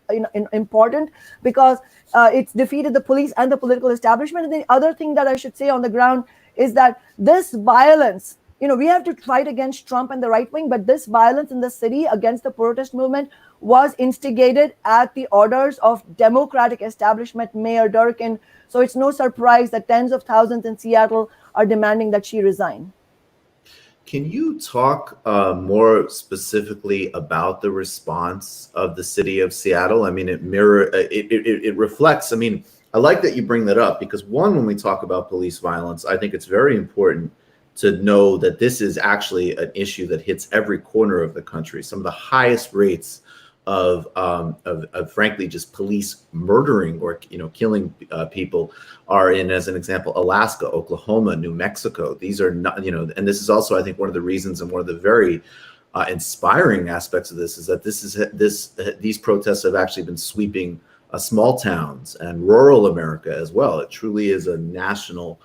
important because it's defeated the police and the political establishment. And the other thing that I should say on the ground is that this violence, we have to fight against Trump and the right wing, but this violence in the city against the protest movement was instigated at the orders of Democratic establishment Mayor Durkin. So it's no surprise that tens of thousands in Seattle are demanding that she resign. Can you talk more specifically about the response of the city of Seattle? I mean, it reflects. I mean, I like that you bring that up because one, when we talk about police violence, I think it's very important to know that this is actually an issue that hits every corner of the country. Some of the highest rates of frankly just police murdering or killing people are in, as an example, Alaska, Oklahoma, New Mexico. These are not, and this is also, I think, one of the reasons and one of the very inspiring aspects of this is that these protests have actually been sweeping small towns and rural America as well. It truly is a national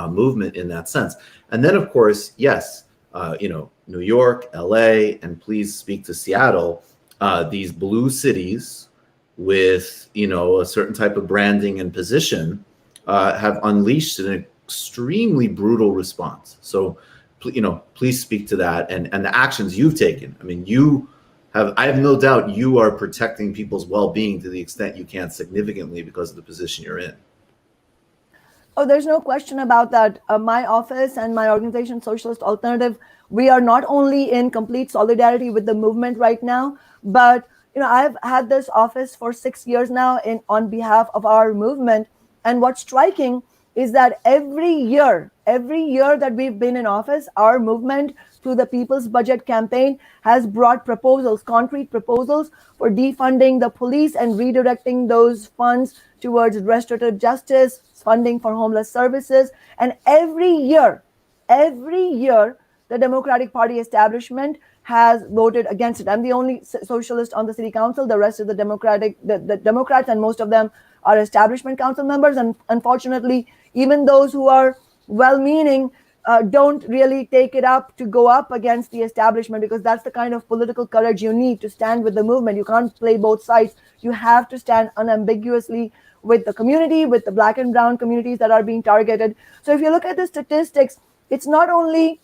movement in that sense. And then, of course, yes, New York, LA, and please speak to Seattle. These blue cities with, a certain type of branding and position have unleashed an extremely brutal response. So, please speak to that and the actions you've taken. I mean, I have no doubt you are protecting people's well-being to the extent you can significantly because of the position you're in. Oh, there's no question about that. My office and my organization, Socialist Alternative, we are not only in complete solidarity with the movement right now, but I've had this office for 6 years now on behalf of our movement. And what's striking is that every year that we've been in office, our movement through the People's Budget campaign has brought proposals, concrete proposals for defunding the police and redirecting those funds towards restorative justice, funding for homeless services. And every year, the Democratic Party establishment has voted against it. I'm the only socialist on the city council. The rest of the Democrats, and most of them are establishment council members. And unfortunately, even those who are well-meaning don't really take it up to go up against the establishment, because that's the kind of political courage you need to stand with the movement. You can't play both sides. You have to stand unambiguously with the community, with the Black and brown communities that are being targeted. So if you look at the statistics, it's not only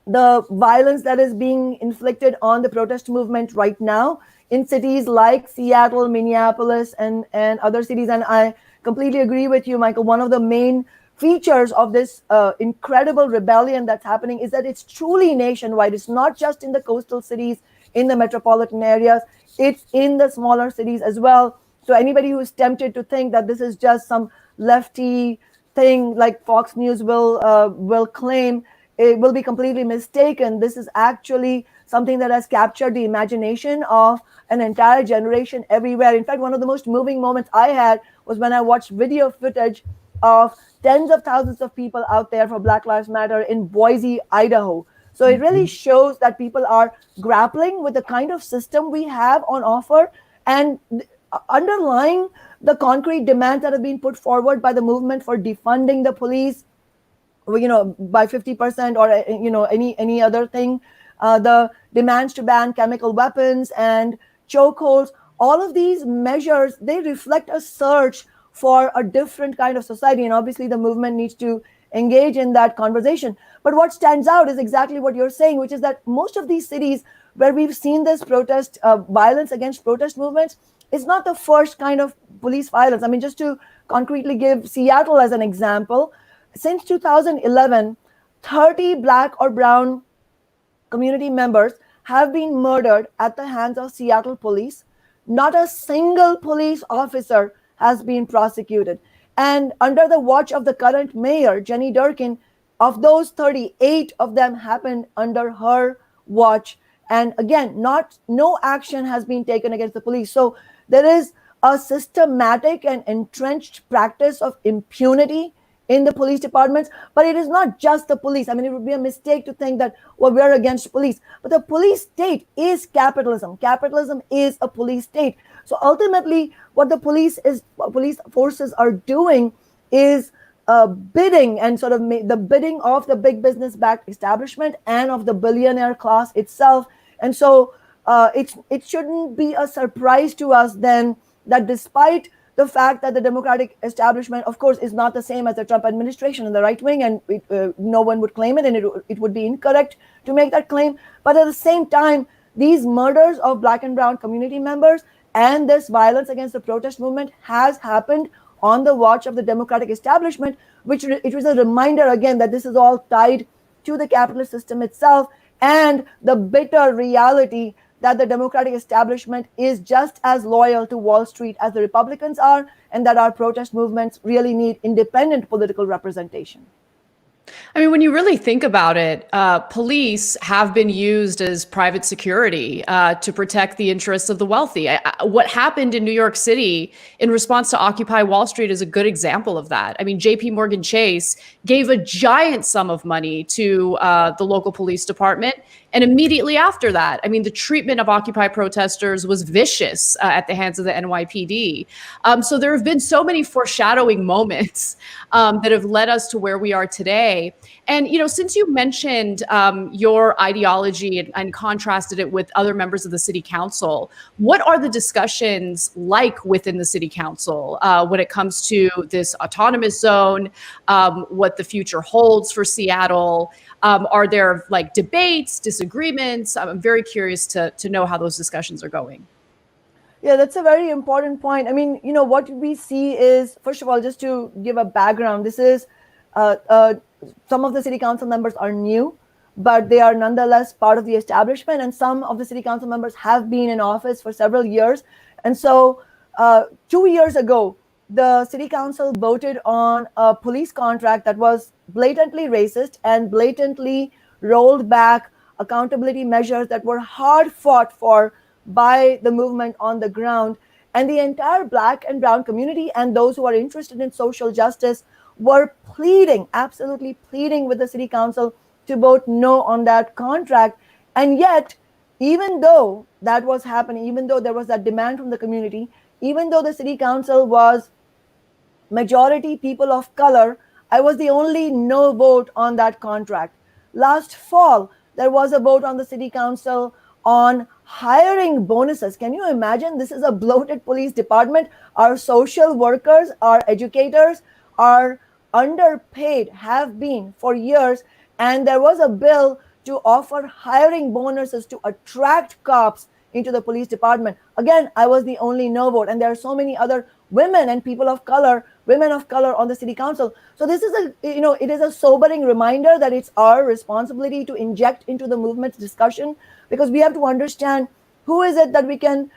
the violence that is being inflicted on the protest movement right now in cities like Seattle, Minneapolis, and other cities. And I completely agree with you, Michael. One of the main features of this incredible rebellion that's happening is that it's truly nationwide. It's not just in the coastal cities, in the metropolitan areas, it's in the smaller cities as well. So anybody who's tempted to think that this is just some lefty thing like Fox News will claim, it will be completely mistaken. This is actually something that has captured the imagination of an entire generation everywhere. In fact, one of the most moving moments I had was when I watched video footage of tens of thousands of people out there for Black Lives Matter in Boise, Idaho. So it really shows that people are grappling with the kind of system we have on offer, and underlying the concrete demands that have been put forward by the movement for defunding the police, by 50%, or any other thing, the demands to ban chemical weapons and chokeholds. All of these measures, they reflect a search for a different kind of society, and obviously the movement needs to engage in that conversation. But what stands out is exactly what you're saying, which is that most of these cities where we've seen this protest violence against protest movements, it's not the first kind of police violence. I mean, just to concretely give Seattle as an example, since 2011, 30 Black or brown community members have been murdered at the hands of Seattle police. Not a single police officer has been prosecuted. And under the watch of the current mayor, Jenny Durkin, of those 38 of them happened under her watch. And again, no action has been taken against the police. So there is a systematic and entrenched practice of impunity in the police departments. But it is not just the police. I mean, it would be a mistake to think that, well, we're against police. But the police state is capitalism. Capitalism is a police state. So ultimately, what the police forces are doing is bidding, and sort of the bidding of the big business-backed establishment and of the billionaire class itself. And so it shouldn't be a surprise to us then that despite the fact that the Democratic establishment, of course, is not the same as the Trump administration and the right wing, and no one would claim it, and it would be incorrect to make that claim. But at the same time, these murders of Black and brown community members and this violence against the protest movement has happened on the watch of the Democratic establishment, which it was a reminder again that this is all tied to the capitalist system itself and the bitter reality that the Democratic establishment is just as loyal to Wall Street as the Republicans are, and that our protest movements really need independent political representation. I mean, when you really think about it, police have been used as private security to protect the interests of the wealthy. What happened in New York City in response to Occupy Wall Street is a good example of that. I mean, JP Morgan Chase gave a giant sum of money to the local police department. And immediately after that, I mean, the treatment of Occupy protesters was vicious at the hands of the NYPD. So there have been so many foreshadowing moments that have led us to where we are today. And, since you mentioned your ideology and contrasted it with other members of the city council, what are the discussions like within the city council when it comes to this autonomous zone, what the future holds for Seattle? Are there debates, disagreements? I'm very curious to know how those discussions are going. Yeah, that's a very important point. I mean, what we see is, first of all, just to give a background, this is some of the city council members are new, but they are nonetheless part of the establishment. And some of the city council members have been in office for several years. And so 2 years ago, the city council voted on a police contract that was blatantly racist and blatantly rolled back accountability measures that were hard fought for by the movement on the ground. And the entire Black and brown community and those who are interested in social justice were pleading, absolutely pleading with the city council to vote no on that contract. And yet, even though that was happening, even though there was that demand from the community, even though the city council was majority people of color, I was the only no vote on that contract. Last fall, there was a vote on the city council on hiring bonuses. Can you imagine? This is a bloated police department. Our social workers, our educators are underpaid, have been for years. And there was a bill to offer hiring bonuses to attract cops into the police department. Again, I was the only no vote. And there are so many other women and people of color, women of color on the city council. So this is it is a sobering reminder that it's our responsibility to inject into the movement's discussion, because we have to understand who is it that we can,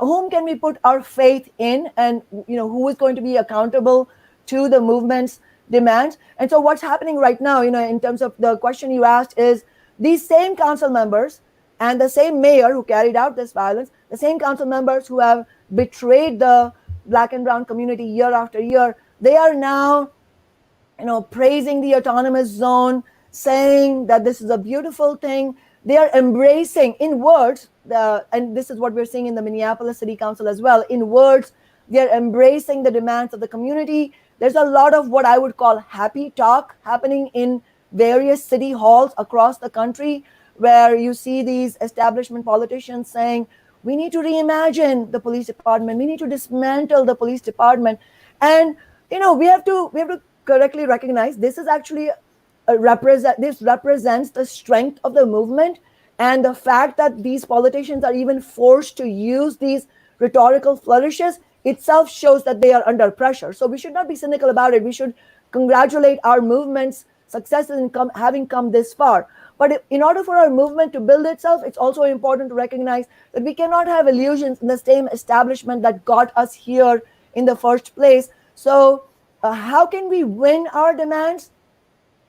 whom can we put our faith in, and who is going to be accountable to the movement's demands. And so what's happening right now, in terms of the question you asked, is these same council members and the same mayor who carried out this violence, the same council members who have betrayed the Black and brown community year after year, they are now, praising the autonomous zone, saying that this is a beautiful thing. They are embracing, in words, and this is what we're seeing in the Minneapolis City Council as well, in words, they're embracing the demands of the community. There's a lot of what I would call happy talk happening in various city halls across the country, where you see these establishment politicians saying, we need to reimagine the police department. We need to dismantle the police department. And, we have to correctly recognize this is actually this represents the strength of the movement, and the fact that these politicians are even forced to use these rhetorical flourishes itself shows that they are under pressure. So we should not be cynical about it. We should congratulate our movement's successes in having come this far. But in order for our movement to build itself, it's also important to recognize that we cannot have illusions in the same establishment that got us here in the first place. So how can we win our demands,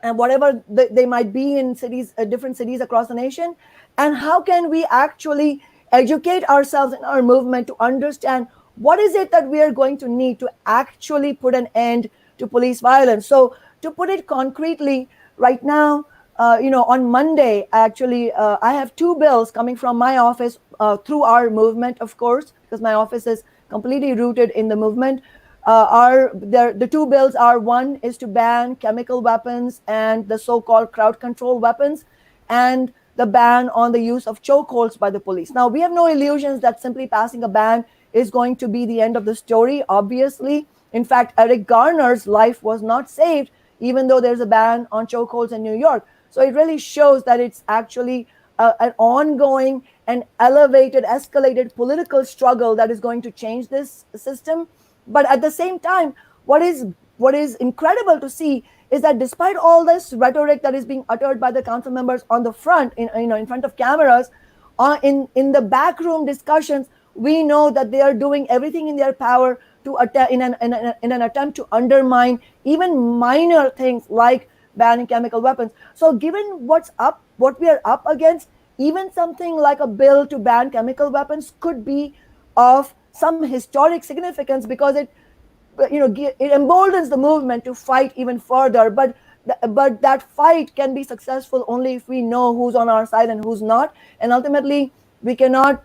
and whatever they might be in cities, different cities across the nation? And how can we actually educate ourselves in our movement to understand what is it that we are going to need to actually put an end to police violence? So to put it concretely, right now, on Monday, actually, I have two bills coming from my office through our movement, of course, because my office is completely rooted in the movement. The two bills are, one is to ban chemical weapons and the so-called crowd control weapons, and the ban on the use of chokeholds by the police. Now, we have no illusions that simply passing a ban is going to be the end of the story, obviously. In fact, Eric Garner's life was not saved, even though there's a ban on chokeholds in New York. So it really shows that it's actually an ongoing and elevated, escalated political struggle that is going to change this system. But at the same time, what is incredible to see is that despite all this rhetoric that is being uttered by the council members on the front, in front of cameras, in the backroom discussions, we know that they are doing everything in their power to in an attempt to undermine even minor things like banning chemical weapons. So given what we are up against, even something like a bill to ban chemical weapons could be of some historic significance, because it emboldens the movement to fight even further. But that fight can be successful only if we know who's on our side and who's not. And ultimately, we cannot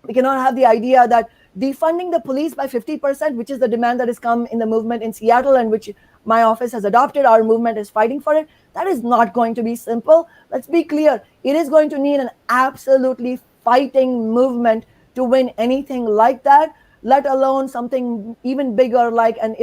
have the idea that defunding the police by 50%, which is the demand that has come in the movement in Seattle and which my office has adopted, our movement is fighting for it, that is not going to be simple. Let's be clear. It is going to need an absolutely fighting movement to win anything like that, let alone something even bigger like an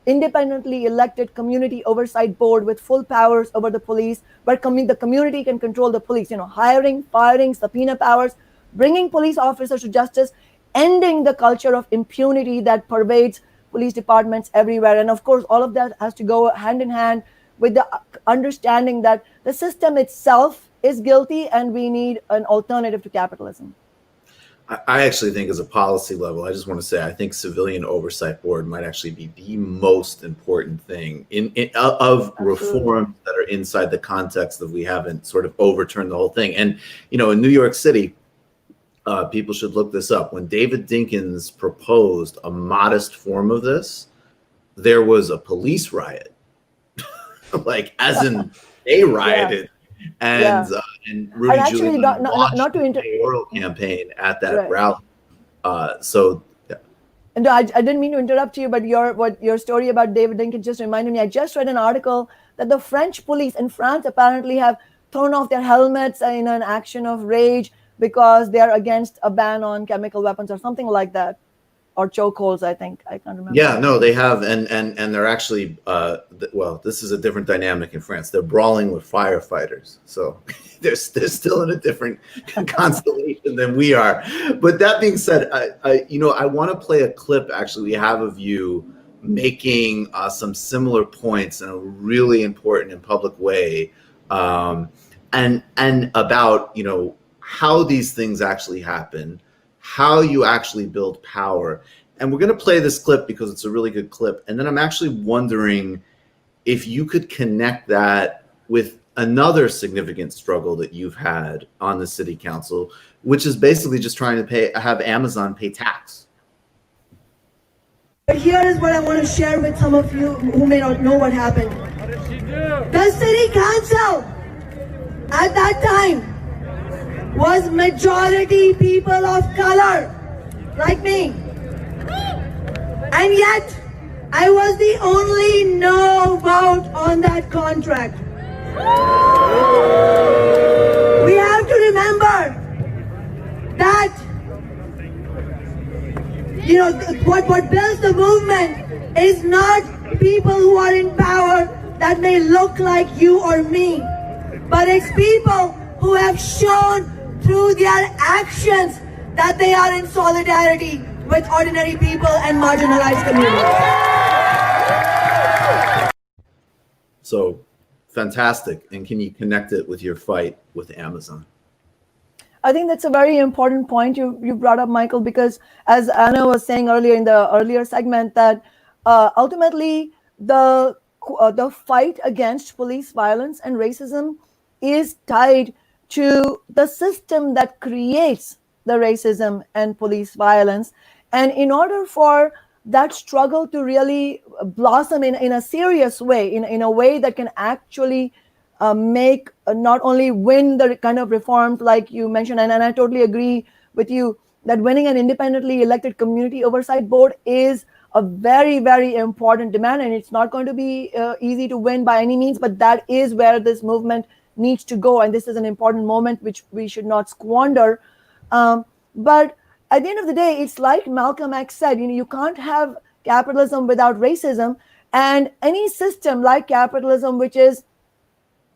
independently elected community oversight board with full powers over the police, where the community can control the police, hiring, firing, subpoena powers, bringing police officers to justice, ending the culture of impunity that pervades police departments everywhere. And of course, all of that has to go hand in hand with the understanding that the system itself is guilty and we need an alternative to capitalism. I actually think, as a policy level, I just want to say, I think civilian oversight board might actually be the most important thing of reforms that are inside the context of we haven't sort of overturned the whole thing. And, you know, in New York City, people should look this up. When David Dinkins proposed a modest form of this, there was a police riot, like as in they rioted. And Rudy Giuliani launched a mayoral campaign at that rally. So, yeah. And I didn't mean to interrupt you, but your story about David Dinkins just reminded me. I just read an article that the French police in France apparently have thrown off their helmets in an action of rage because they are against a ban on chemical weapons or something like that. Or chokeholds, I think. I can't remember. Yeah, no, they have, and they're actually, well, this is a different dynamic in France. They're brawling with firefighters, so they're still in a different constellation than we are. But that being said, I want to play a clip. Actually, we have of you making some similar points in a really important and public way, and about how these things actually happen, how you actually build power. And we're going to play this clip because it's a really good clip. And then I'm actually wondering if you could connect that with another significant struggle that you've had on the city council, which is basically just trying to have Amazon pay tax. But here is what I want to share with some of you who may not know what happened. What did she do? The city council at that time was majority people of color, like me. And yet, I was the only no vote on that contract. We have to remember that, what builds the movement is not people who are in power that may look like you or me, but it's people who have shown through their actions that they are in solidarity with ordinary people and marginalized communities. So fantastic. And can you connect it with your fight with Amazon? I think that's a very important point you brought up, Michael, because as Anna was saying earlier in the earlier segment, that ultimately the fight against police violence and racism is tied to the system that creates the racism and police violence. And in order for that struggle to really blossom in a serious way, in a way that can actually make not only win the kind of reforms like you mentioned, and I totally agree with you that winning an independently elected community oversight board is a very, very important demand, and it's not going to be easy to win by any means, but that is where this movement needs to go, and this is an important moment which we should not squander. But at the end of the day, it's like Malcolm X said, you can't have capitalism without racism, and any system like capitalism, which is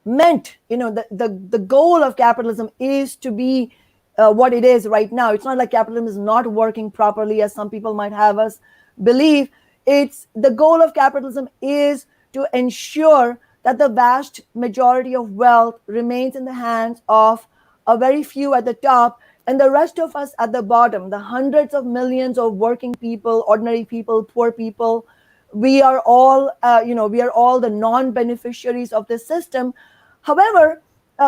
meant, the goal of capitalism is to be what it is right now. It's not like capitalism is not working properly, as some people might have us believe. It's the goal of capitalism is to ensure that the vast majority of wealth remains in the hands of a very few at the top, and the rest of us at the bottom, the hundreds of millions of working people, ordinary people, poor people, we are all, the non-beneficiaries of this system. However,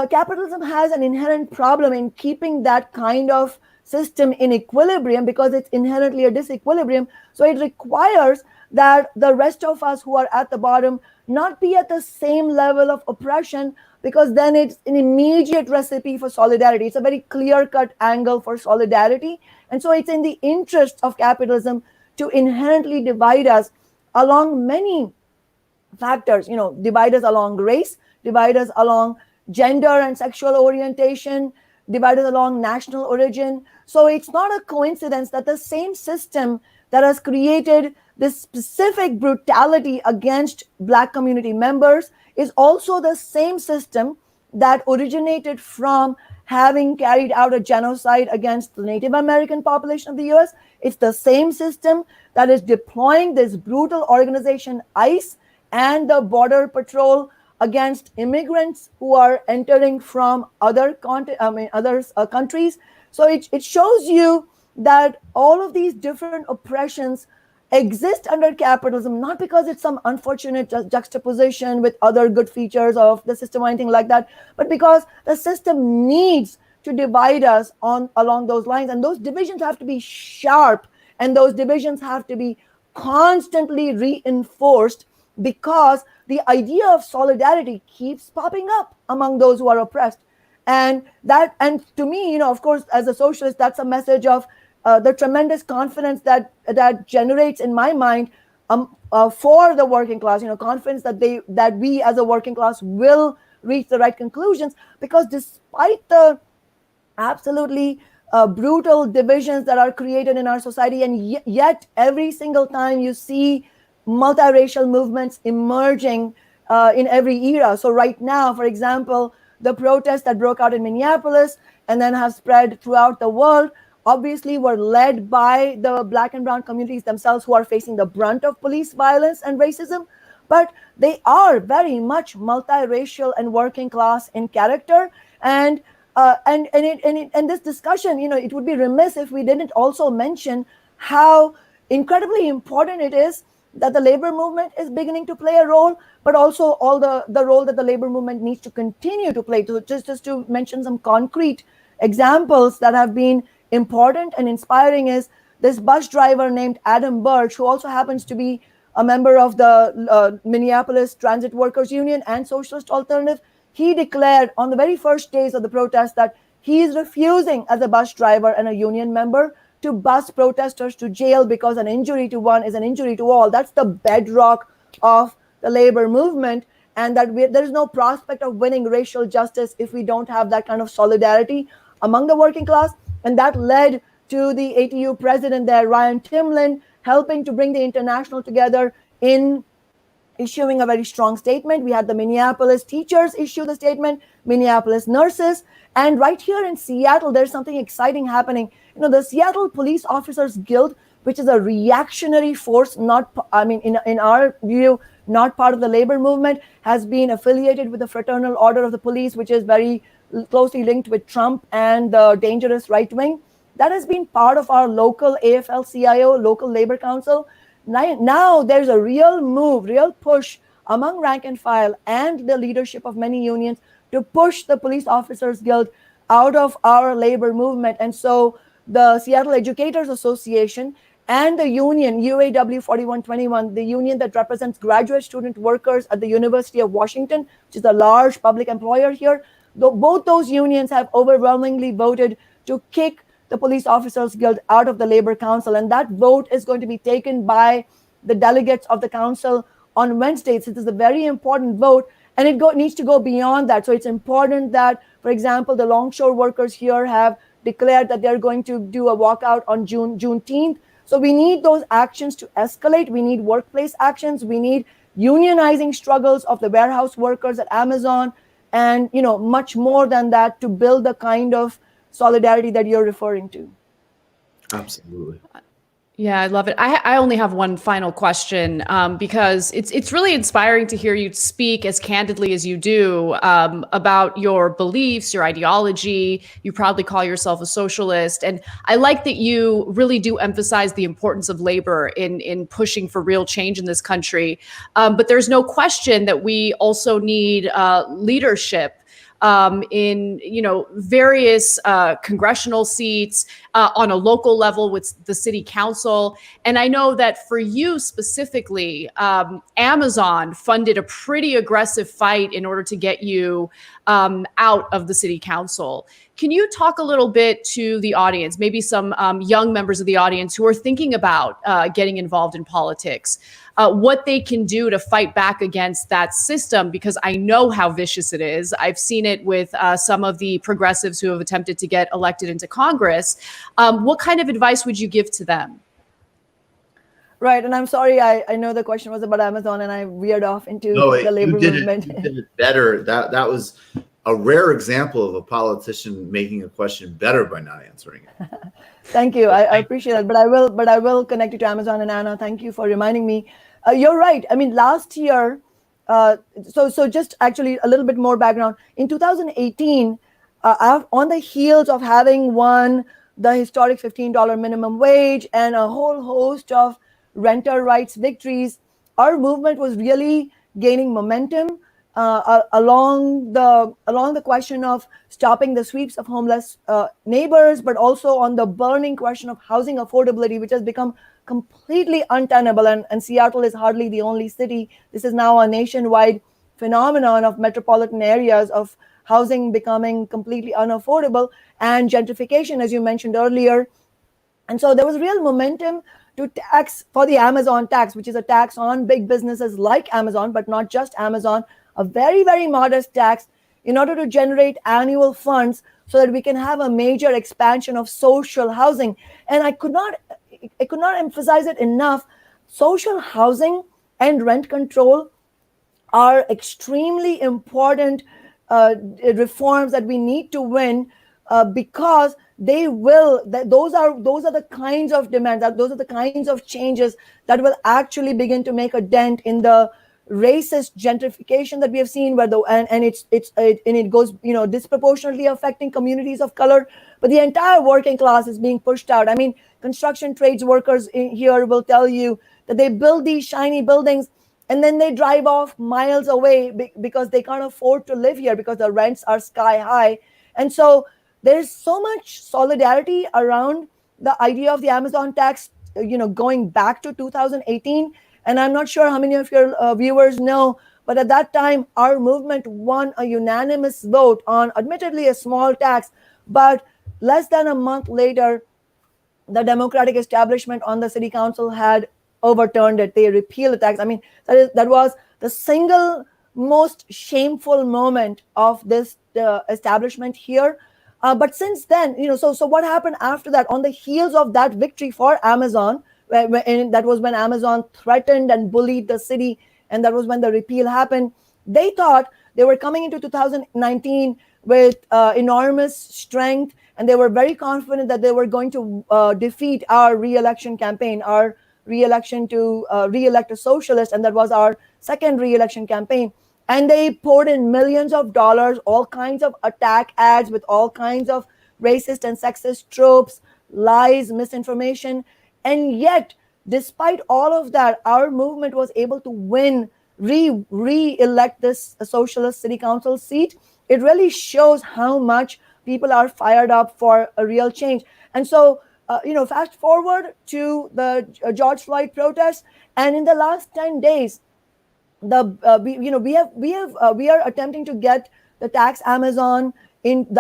capitalism has an inherent problem in keeping that kind of system in equilibrium because it's inherently a disequilibrium. So it requires that the rest of us who are at the bottom not be at the same level of oppression, because then it's an immediate recipe for solidarity. It's a very clear-cut angle for solidarity. And so it's in the interest of capitalism to inherently divide us along many factors, divide us along race, divide us along gender and sexual orientation, divide us along national origin. So it's not a coincidence that the same system that has created this specific brutality against Black community members is also the same system that originated from having carried out a genocide against the Native American population of the US. It's the same system that is deploying this brutal organization, ICE, and the Border Patrol against immigrants who are entering from other countries. So it shows you that all of these different oppressions exist under capitalism, not because it's some unfortunate juxtaposition with other good features of the system or anything like that, but because the system needs to divide us on along those lines. And those divisions have to be sharp, and those divisions have to be constantly reinforced, because the idea of solidarity keeps popping up among those who are oppressed. And to me, of course, as a socialist, that's a message of the tremendous confidence that generates in my mind for the working class. Confidence that we as a working class will reach the right conclusions, because despite the absolutely brutal divisions that are created in our society, and yet every single time you see multiracial movements emerging in every era. So right now, for example, the protests that broke out in Minneapolis and then have spread throughout the world obviously were led by the Black and brown communities themselves, who are facing the brunt of police violence and racism. But they are very much multiracial and working class in character. And this discussion, it would be remiss if we didn't also mention how incredibly important it is that the labor movement is beginning to play a role, but also all the role that the labor movement needs to continue to play. So just to mention some concrete examples that have been important and inspiring is this bus driver named Adam Birch, who also happens to be a member of the Minneapolis Transit Workers Union and Socialist Alternative. He declared on the very first days of the protest that he is refusing, as a bus driver and a union member, to bus protesters to jail, because an injury to one is an injury to all. That's the bedrock of the labor movement, and that there is no prospect of winning racial justice if we don't have that kind of solidarity among the working class. And that led to the ATU president there, Ryan Timlin, helping to bring the International together in issuing a very strong statement. We had the Minneapolis teachers issue the statement, Minneapolis nurses, and right here in Seattle, there's something exciting happening. The Seattle Police Officers Guild, which is a reactionary force, in our view, not part of the labor movement, has been affiliated with the Fraternal Order of the Police, which is very closely linked with Trump and the dangerous right wing. That has been part of our local AFL-CIO, local labor council. Now there's a real push among rank and file and the leadership of many unions to push the Police Officers Guild out of our labor movement. And so the Seattle Educators Association and the union, UAW 4121, the union that represents graduate student workers at the University of Washington, which is a large public employer here, both those unions have overwhelmingly voted to kick the Police Officers Guild out of the Labor Council. And that vote is going to be taken by the delegates of the council on Wednesday. So it is a very important vote, and it needs to go beyond that. So it's important that, for example, the longshore workers here have declared that they're going to do a walkout on Juneteenth. So we need those actions to escalate. We need workplace actions. We need unionizing struggles of the warehouse workers at Amazon, and much more than that, to build the kind of solidarity that you're referring to. Absolutely. Yeah, I love it. I only have one final question, because it's really inspiring to hear you speak as candidly as you do about your beliefs, your ideology. You proudly call yourself a socialist. And I like that you really do emphasize the importance of labor in pushing for real change in this country. But there's no question that we also need leadership in various congressional seats, on a local level with the city council. And I know that for you specifically, Amazon funded a pretty aggressive fight in order to get you out of the city council. Can you talk a little bit to the audience, maybe some young members of the audience who are thinking about getting involved in politics, what they can do to fight back against that system? Because I know how vicious it is. I've seen it with some of the progressives who have attempted to get elected into Congress. What kind of advice would you give to them? Right, and I'm sorry, I know the question was about Amazon, and I veered off into the labor movement. You did it better. That was a rare example of a politician making a question better by not answering it. Thank you. I appreciate that, but I will connect you to Amazon. And Anna, thank you for reminding me. You're right. I mean, last year, so just actually a little bit more background. In 2018, on the heels of having won the historic $15 minimum wage, and a whole host of renter rights victories, our movement was really gaining momentum along the question of stopping the sweeps of homeless neighbors, but also on the burning question of housing affordability, which has become completely untenable. And Seattle is hardly the only city. This is now a nationwide phenomenon of metropolitan areas of housing becoming completely unaffordable, and gentrification, as you mentioned earlier. And so there was real momentum to tax for the Amazon tax, which is a tax on big businesses like Amazon, but not just Amazon, a very, very modest tax, in order to generate annual funds so that we can have a major expansion of social housing. And I could not emphasize it enough. Social housing and rent control are extremely important reforms that we need to win, because those are the kinds of demands, those are the kinds of changes that will actually begin to make a dent in the racist gentrification that we have seen, where it goes, disproportionately affecting communities of color, but the entire working class is being pushed out. I mean, construction trades workers here will tell you that they build these shiny buildings and then they drive off miles away because they can't afford to live here because the rents are sky high. And so there's so much solidarity around the idea of the Amazon tax, going back to 2018. And I'm not sure how many of your viewers know, but at that time, our movement won a unanimous vote on admittedly a small tax, but less than a month later, the Democratic establishment on the city council had overturned it. They repealed the tax. I mean, that was the single most shameful moment of this establishment here. But since then, so what happened after that? On the heels of that victory for Amazon, and that was when Amazon threatened and bullied the city, and that was when the repeal happened. They thought they were coming into 2019 with enormous strength, and they were very confident that they were going to defeat our re-election campaign, our re-election to re-elect a socialist, and that was our second re-election campaign. And they poured in millions of dollars, all kinds of attack ads with all kinds of racist and sexist tropes, lies, misinformation. And yet, despite all of that, our movement was able to win, re-elect this socialist city council seat. It really shows how much people are fired up for a real change. And so, fast forward to the George Floyd protests, and in the last 10 days, we are attempting to get the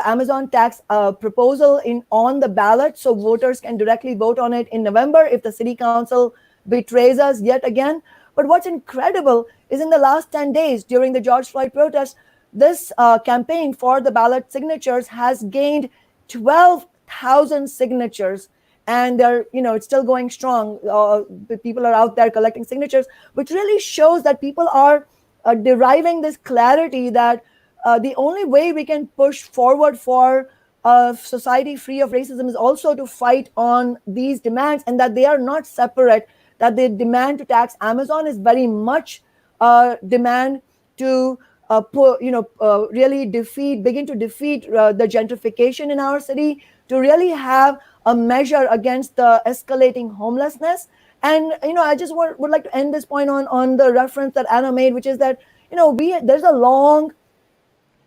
Amazon tax proposal on the ballot, so voters can directly vote on it in November if the city council betrays us yet again. But what's incredible is in the last 10 days during the George Floyd protests, this campaign for the ballot signatures has gained 12,000 signatures, and it's still going strong. People are out there collecting signatures, which really shows that people are deriving this clarity that the only way we can push forward for a society free of racism is also to fight on these demands, and that they are not separate, that the demand to tax Amazon is very much a demand to really begin to defeat the gentrification in our city, to really have a measure against the escalating homelessness. And I just would like to end this point on the reference that Anna made, which is that there's a long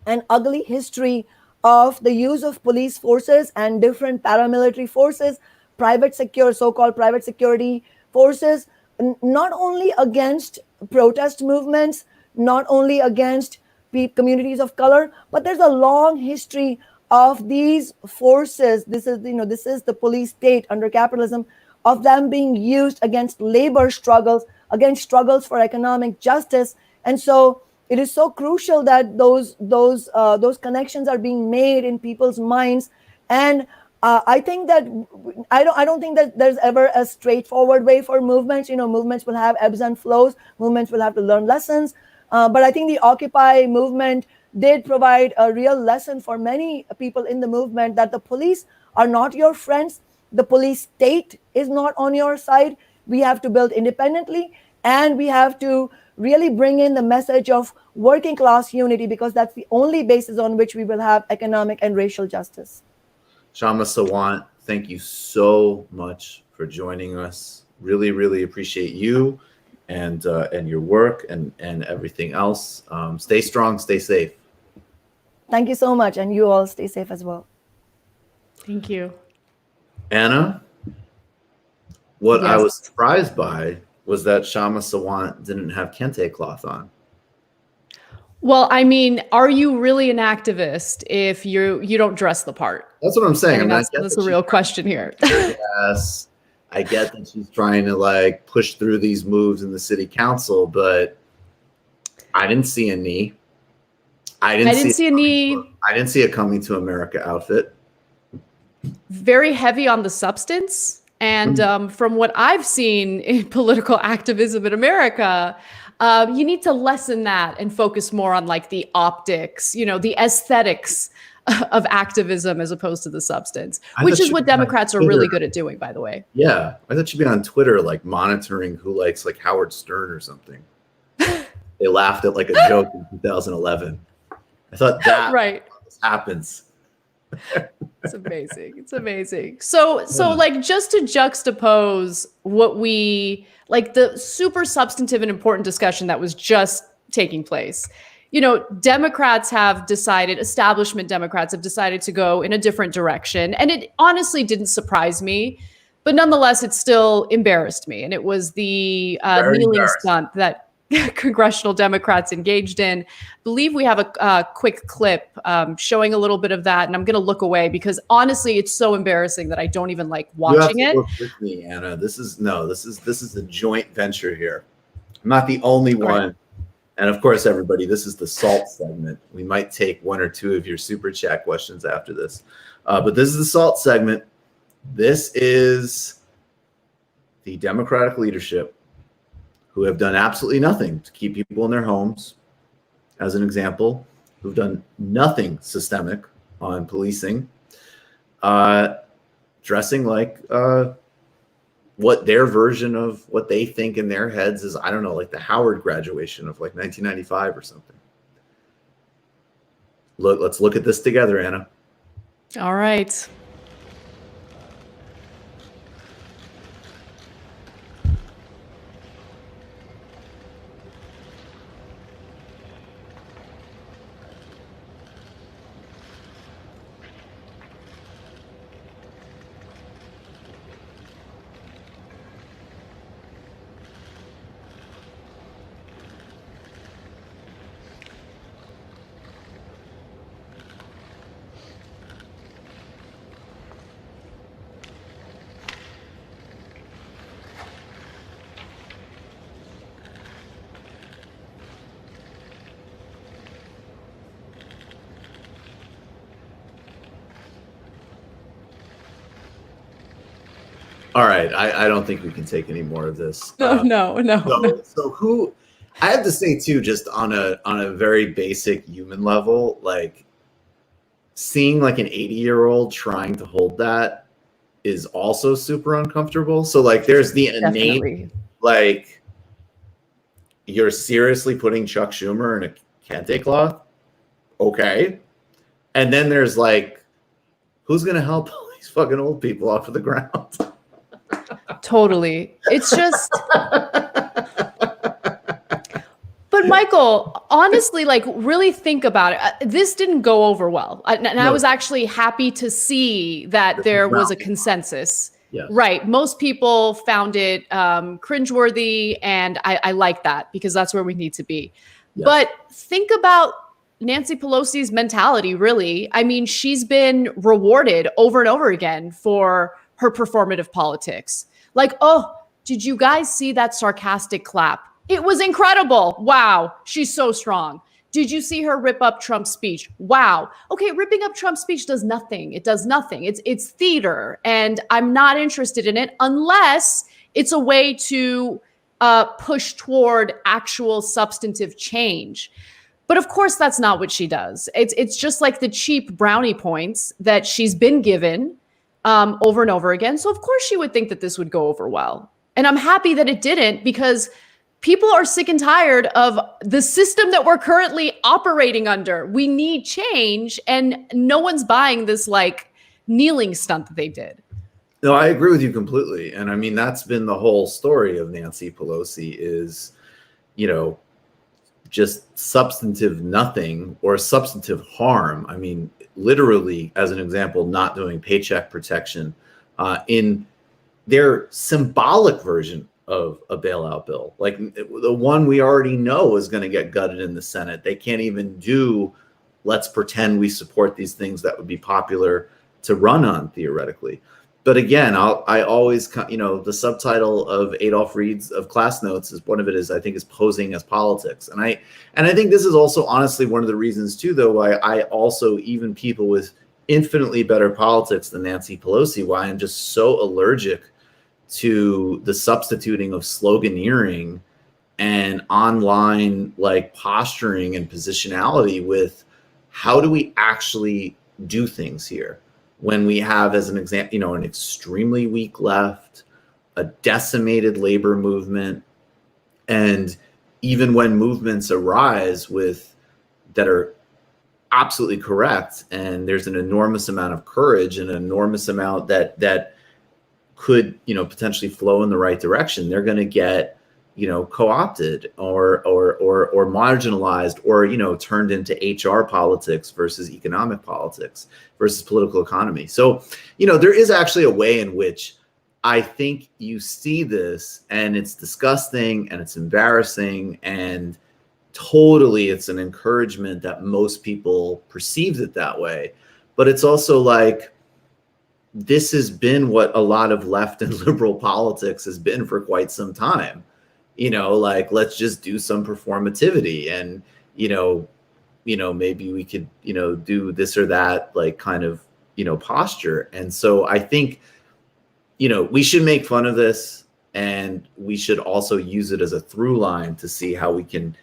and ugly history of the use of police forces and different paramilitary forces, so-called private security forces, not only against protest movements, not only against communities of color, but there's a long history of these forces. This is the police state under capitalism, of them being used against labor struggles, against struggles for economic justice. And so it is so crucial that those connections are being made in people's minds. And I think that I don't think that there's ever a straightforward way for movements. Movements will have ebbs and flows. Movements will have to learn lessons. But I think the Occupy movement did provide a real lesson for many people in the movement, that the police are not your friends. The police state is not on your side. We have to build independently, and we have to really bring in the message of working class unity, because that's the only basis on which we will have economic and racial justice. Kshama Sawant, thank you so much for joining us. Really, really appreciate you and your work and everything else. Stay strong, stay safe. Thank you so much, and you all stay safe as well. Thank you. Anna, what I Yes. was surprised by was that Kshama Sawant didn't have kente cloth on. Well, I mean, are you really an activist if you don't dress the part? That's what I'm saying. I mean, I that's get the real question here. Yes, I get that she's trying to like push through these moves in the city council, but I didn't see a knee. I didn't see a knee. I didn't see a Coming to America outfit. Very heavy on the substance. And from what I've seen in political activism in America, you need to lessen that and focus more on like the optics, the aesthetics of activism as opposed to the substance, which is what Democrats are really good at doing, by the way. Yeah, I thought you'd be on Twitter like monitoring who likes like Howard Stern or something. They laughed at like a joke in 2011. I thought that right happens. It's amazing. It's amazing. So like just to juxtapose what we like the super substantive and important discussion that was just taking place. Democrats have decided, establishment Democrats have decided to go in a different direction. And it honestly didn't surprise me, but nonetheless, it still embarrassed me. And it was the kneeling stunt that congressional Democrats engaged in. I believe we have a quick clip showing a little bit of that, and I'm going to look away because honestly, it's so embarrassing that I don't even like watching it. Look with me, Anna. This is a joint venture here. I'm not the only one. Right. And of course, everybody, this is the SALT segment. We might take one or two of your super chat questions after this, but this is the SALT segment. This is the Democratic leadership who have done absolutely nothing to keep people in their homes, as an example, who've done nothing systemic on policing, dressing like what their version of what they think in their heads is, I don't know, like the Howard graduation of like 1995 or something. Let's look at this together, Anna. All right. All right, I don't think we can take any more of this. No. So who? I have to say too, just on a very basic human level, like seeing like an 80-year-old trying to hold that is also super uncomfortable. So like, there's the innate like, you're seriously putting Chuck Schumer in a kente cloth, okay? And then there's like, who's gonna help all these fucking old people off of the ground? Totally. It's just, but Michael, honestly, like really think about it. This didn't go over well. And I was actually happy to see that there was a consensus. Yes. Right. Most people found it cringeworthy, and I like that because that's where we need to be. Yes. But think about Nancy Pelosi's mentality, really. I mean, she's been rewarded over and over again for her performative politics. Like, oh, did you guys see that sarcastic clap? It was incredible. Wow, she's so strong. Did you see her rip up Trump's speech? Wow. Okay, ripping up Trump's speech does nothing. It does nothing. It's theater, and I'm not interested in it unless it's a way to push toward actual substantive change. But of course, that's not what she does. It's just like the cheap brownie points that she's been given over and over again. So of course she would think that this would go over well. And I'm happy that it didn't, because people are sick and tired of the system that we're currently operating under. We need change, and no one's buying this like kneeling stunt that they did. No, I agree with you completely. And I mean, that's been the whole story of Nancy Pelosi is, you know, just substantive nothing or substantive harm. I mean, literally, as an example, not doing paycheck protection in their symbolic version of a bailout bill. Like the one we already know is going to get gutted in the Senate. They can't even do, let's pretend we support these things that would be popular to run on theoretically. But again, I always, you know, the subtitle of Adolph Reed's of Class Notes is one of it is, I think, is posing as politics. And I think this is also honestly one of the reasons too, though, why I also, even people with infinitely better politics than Nancy Pelosi, why I'm just so allergic to the substituting of sloganeering and online like posturing and positionality with how do we actually do things here when we have, as an example, you know, an extremely weak left, a decimated labor movement, and even when movements arise with that are absolutely correct, and there's an enormous amount of courage and an enormous amount that could, you know, potentially flow in the right direction, they're going to get, you know, co-opted or marginalized or, you know, turned into HR politics versus economic politics versus political economy. So, you know, there is actually a way in which I think you see this and it's disgusting and it's embarrassing and totally it's an encouragement that most people perceived it that way. But it's also like, this has been what a lot of left and liberal politics has been for quite some time. You know, like, let's just do some performativity and, you know, maybe we could, you know, do this or that, like kind of, you know, posture. And so I think, you know, we should make fun of this and we should also use it as a through line to see how we can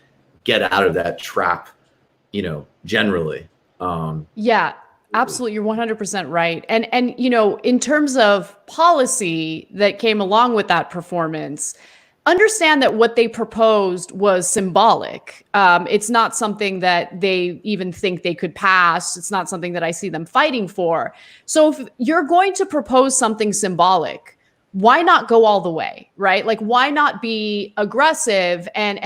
get out of that trap, you know, generally. Yeah, absolutely. You're 100% right. And, you know, in terms of policy that came along with that performance, understand that what they proposed was symbolic. It's not something that they even think they could pass. It's not something that I see them fighting for. So if you're going to propose something symbolic, why not go all the way, right? Like, why not be aggressive and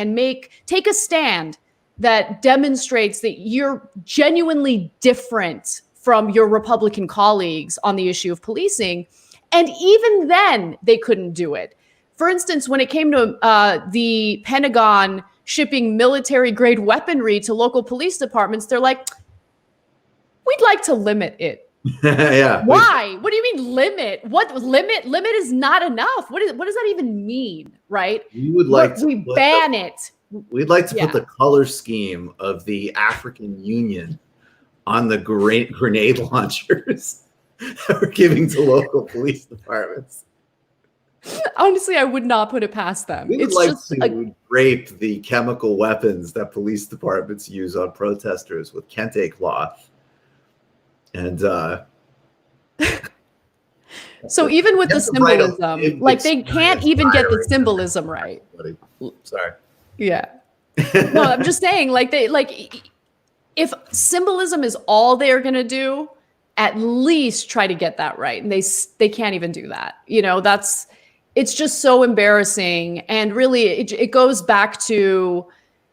take a stand that demonstrates that you're genuinely different from your Republican colleagues on the issue of policing? And even then, they couldn't do it. For instance, when it came to the Pentagon shipping military-grade weaponry to local police departments, they're like, we'd like to limit it. Yeah. Why? What do you mean limit? What limit? Limit is not enough. What does that even mean, right? We would like we ban it. We'd like to put the color scheme of the African Union on the grenade launchers that we're giving to local police departments. Honestly, I would not put it past them. We would like to drape the chemical weapons that police departments use on protesters with kente cloth. And so even with the symbolism, like they can't even get the symbolism right. Sorry. Yeah. No, I'm just saying, like if symbolism is all they're gonna do, at least try to get that right. And they can't even do that. You know, it's just so embarrassing. And really, it goes back to,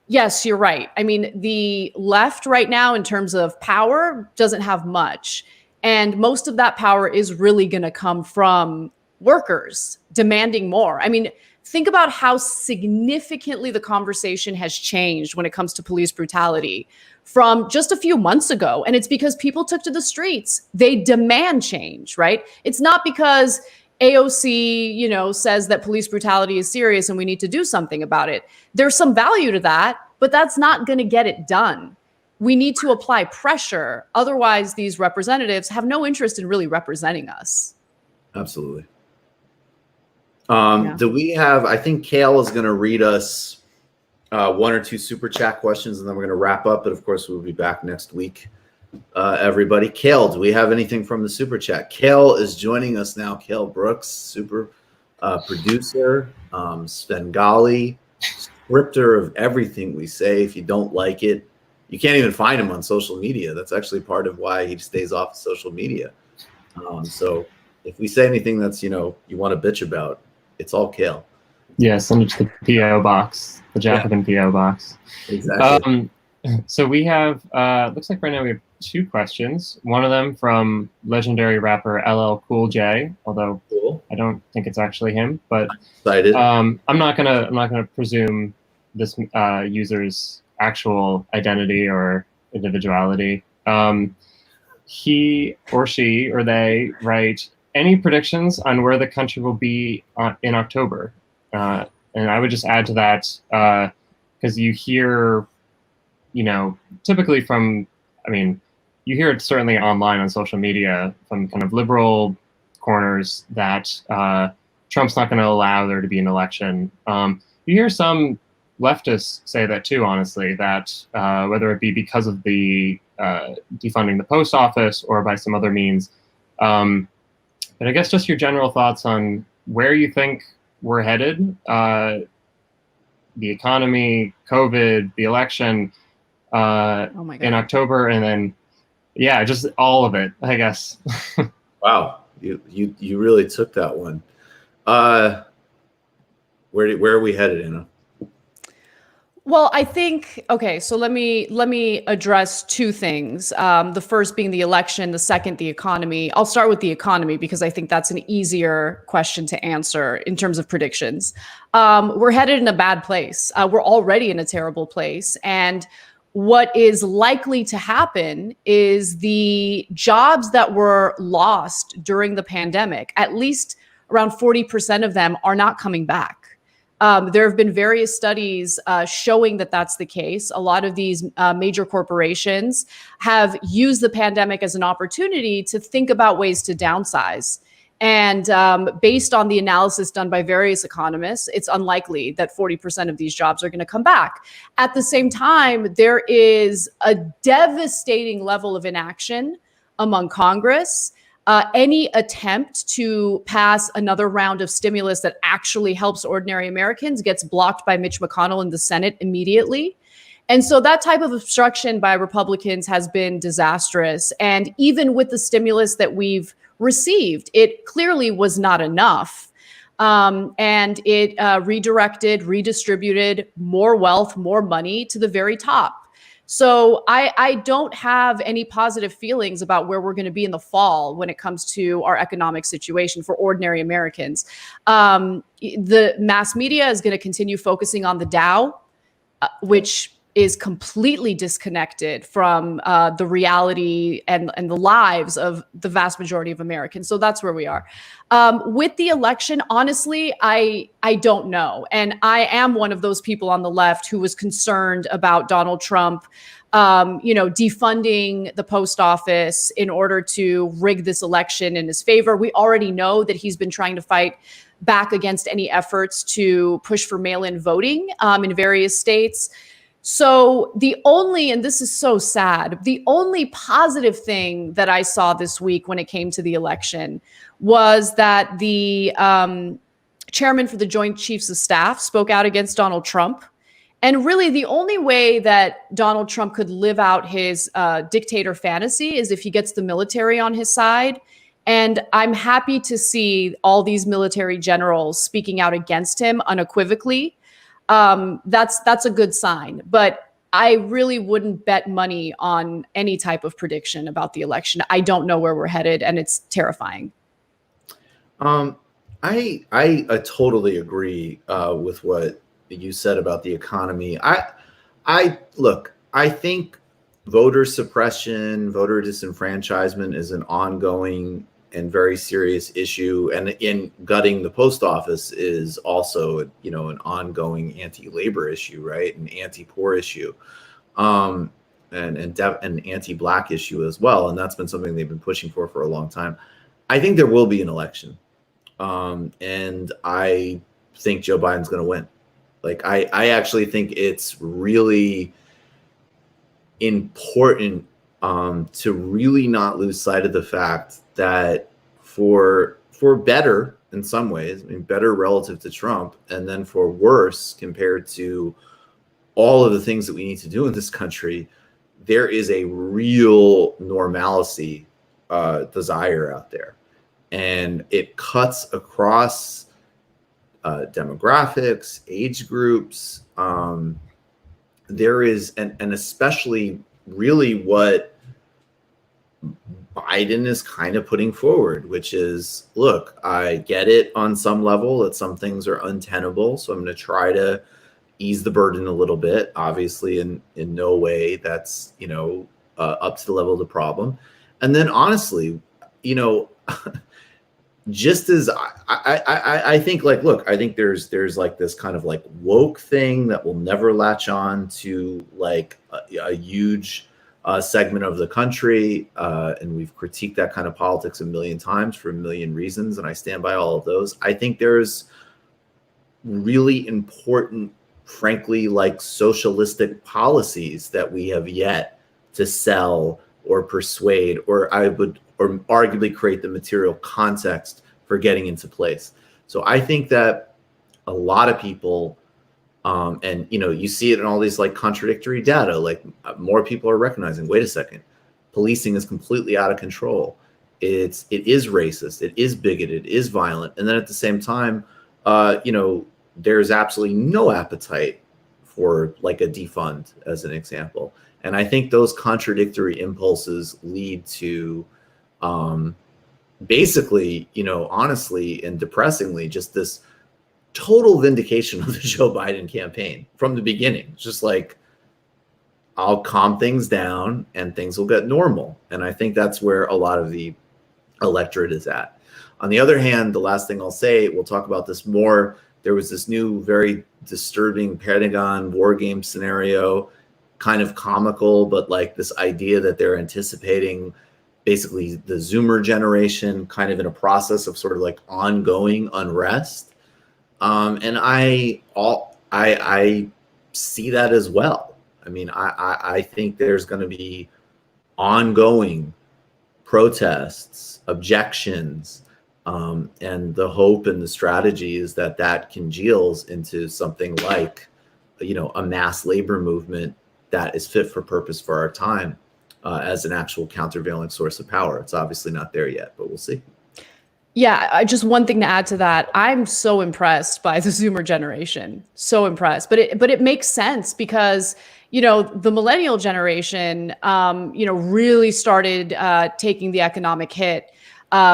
yes, you're right. I mean, the left right now in terms of power doesn't have much. And most of that power is really going to come from workers demanding more. I mean, think about how significantly the conversation has changed when it comes to police brutality from just a few months ago. And it's because people took to the streets. They demand change, right? It's not because AOC, you know, says that police brutality is serious and we need to do something about it. There's some value to that, but that's not going to get it done. We need to apply pressure. Otherwise, these representatives have no interest in really representing us. Absolutely. Do we have, I think Kale is going to read us one or two super chat questions and then we're going to wrap up. But of course, we'll be back next week. Everybody. Kale, do we have anything from the super chat? Kale is joining us now. Kale Brooks, super producer, Svengali, scripter of everything we say. If you don't like it, you can't even find him on social media. That's actually part of why he stays off of social media. So if we say anything that's, you want to bitch about, it's all kale. Yeah, send it to the PO box, the Jacobin PO box. Exactly. So we have, looks like right now we have 2 questions. One of them from legendary rapper LL Cool J, although Cool. I don't think it's actually him. But Excited. I'm not gonna presume this user's actual identity or individuality. He or she or they write, any predictions on where the country will be in October? And I would just add to that, because you hear, typically from, you hear it certainly online on social media from kind of liberal corners that Trump's not going to allow there to be an election. You hear some leftists say that too, honestly, that whether it be because of the defunding the post office or by some other means. But I guess just your general thoughts on where you think we're headed, the economy, COVID, the election in October, and then, yeah, just all of it, I guess. Wow, you really took that one. Where are we headed, Anna? Well, I think, okay, so let me address 2 things. The first being the election, the second, the economy. I'll start with the economy because I think that's an easier question to answer in terms of predictions. We're headed in a bad place. We're already in a terrible place. And what is likely to happen is the jobs that were lost during the pandemic, at least around 40% of them are not coming back. There have been various studies showing that that's the case. A lot of these major corporations have used the pandemic as an opportunity to think about ways to downsize. And based on the analysis done by various economists, it's unlikely that 40% of these jobs are going to come back. At the same time, there is a devastating level of inaction among Congress. Any attempt to pass another round of stimulus that actually helps ordinary Americans gets blocked by Mitch McConnell in the Senate immediately. And so that type of obstruction by Republicans has been disastrous. And even with the stimulus that we've received, it clearly was not enough. And it redistributed more wealth, more money to the very top. So I don't have any positive feelings about where we're going to be in the fall when it comes to our economic situation for ordinary Americans. The mass media is going to continue focusing on the Dow, which is completely disconnected from the reality and the lives of the vast majority of Americans. So that's where we are. With the election, honestly, I don't know. And I am one of those people on the left who was concerned about Donald Trump, defunding the post office in order to rig this election in his favor. We already know that he's been trying to fight back against any efforts to push for mail-in voting in various states. So and this is so sad, the only positive thing that I saw this week when it came to the election was that the chairman for the Joint Chiefs of Staff spoke out against Donald Trump. And really the only way that Donald Trump could live out his dictator fantasy is if he gets the military on his side. And I'm happy to see all these military generals speaking out against him unequivocally. That's a good sign, but I really wouldn't bet money on any type of prediction about the election. I don't know where we're headed, and it's terrifying. I totally agree with what you said about the economy. I think voter suppression, voter disenfranchisement is an ongoing and very serious issue, and in gutting the post office is also, an ongoing anti-labor issue, right? An anti-poor issue, and an anti-black issue as well. And that's been something they've been pushing for a long time. I think there will be an election, and I think Joe Biden's going to win. Like, I actually think it's really important to really not lose sight of the fact that for better in some ways, better relative to Trump, and then for worse compared to all of the things that we need to do in this country, there is a real normalcy desire out there. and it cuts across demographics, age groups. There is, and especially really what Biden is kind of putting forward, which is, look, I get it on some level that some things are untenable, so I'm going to try to ease the burden a little bit. Obviously, in no way that's, up to the level of the problem. And then honestly, just as I think, like, look, I think there's like this kind of like woke thing that will never latch on to like a huge segment of the country, and we've critiqued that kind of politics a million times for a million reasons, and I stand by all of those. I think there's really important, frankly, like socialistic policies that we have yet to sell or persuade, or arguably create the material context for getting into place. So I think that a lot of people, and you see it in all these like contradictory data, like more people are recognizing, wait a second, policing is completely out of control. It is racist, it is bigoted, it is violent. And then at the same time, there's absolutely no appetite for like a defund, as an example. And I think those contradictory impulses lead to basically, honestly and depressingly, just this total vindication of the Joe Biden campaign from the beginning. It's just like, I'll calm things down and things will get normal. And I think that's where a lot of the electorate is at. On the other hand, the last thing I'll say, we'll talk about this more, there was this new, very disturbing Pentagon war game scenario, kind of comical, but like this idea that they're anticipating basically the Zoomer generation, kind of in a process of sort of like ongoing unrest. And I see that as well. I mean, I think there's going to be ongoing protests, objections, and the hope and the strategy is that congeals into something like, a mass labor movement that is fit for purpose for our time, as an actual countervailing source of power. It's obviously not there yet, but we'll see. Yeah, just one thing to add to that. I'm so impressed by the Zoomer generation. So impressed. But it makes sense because, the millennial generation, really started taking the economic hit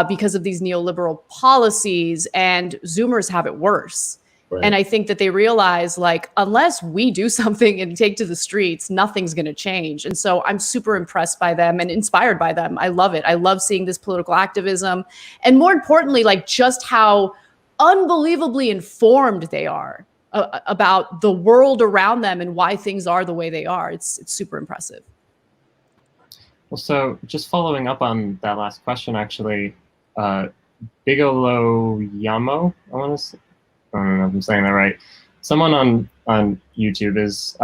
because of these neoliberal policies, and Zoomers have it worse. Right. And I think that they realize, like, unless we do something and take to the streets, nothing's going to change. And so I'm super impressed by them and inspired by them. I love it. I love seeing this political activism. And more importantly, like, just how unbelievably informed they are about the world around them and why things are the way they are. It's super impressive. Well, so just following up on that last question, actually, Bigelow Yamo, I don't know if I'm saying that right. Someone on YouTube is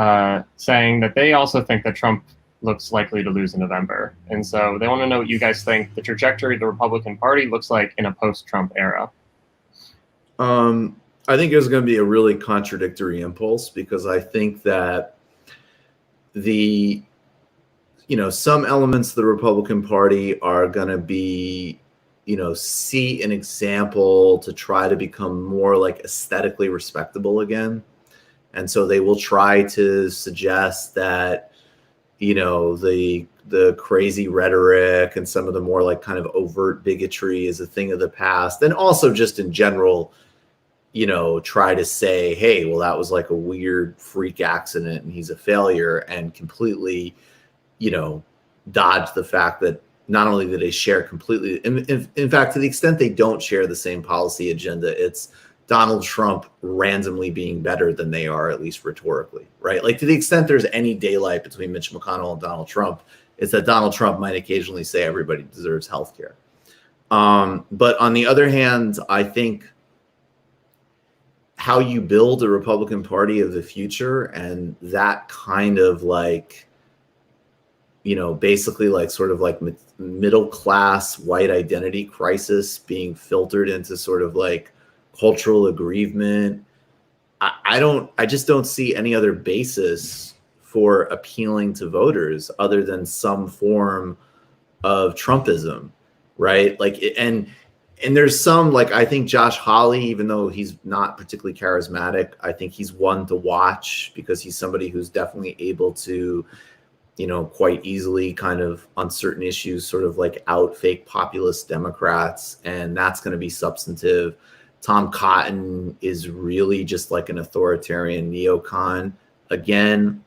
saying that they also think that Trump looks likely to lose in November. And so they want to know what you guys think the trajectory of the Republican Party looks like in a post-Trump era. I think there's going to be a really contradictory impulse, because I think that some elements of the Republican Party are going to be, see an example to try to become more like aesthetically respectable again. And so they will try to suggest that, the crazy rhetoric and some of the more like kind of overt bigotry is a thing of the past. And also just in general, try to say, hey, well, that was like a weird freak accident and he's a failure, and completely, dodge the fact that not only do they share completely, in fact, to the extent they don't share the same policy agenda, it's Donald Trump randomly being better than they are, at least rhetorically, right? Like, to the extent there's any daylight between Mitch McConnell and Donald Trump, it's that Donald Trump might occasionally say everybody deserves health care. But on the other hand, I think how you build a Republican Party of the future, and that kind of like, basically like sort of like middle class white identity crisis being filtered into sort of like cultural aggrievement. I just don't see any other basis for appealing to voters other than some form of Trumpism, right? Like, and and there's some, like, I think Josh Hawley, even though he's not particularly charismatic, I think he's one to watch because he's somebody who's definitely able to, quite easily kind of on certain issues, sort of like out fake populist Democrats. And that's going to be substantive. Tom Cotton is really just like an authoritarian neocon. Again,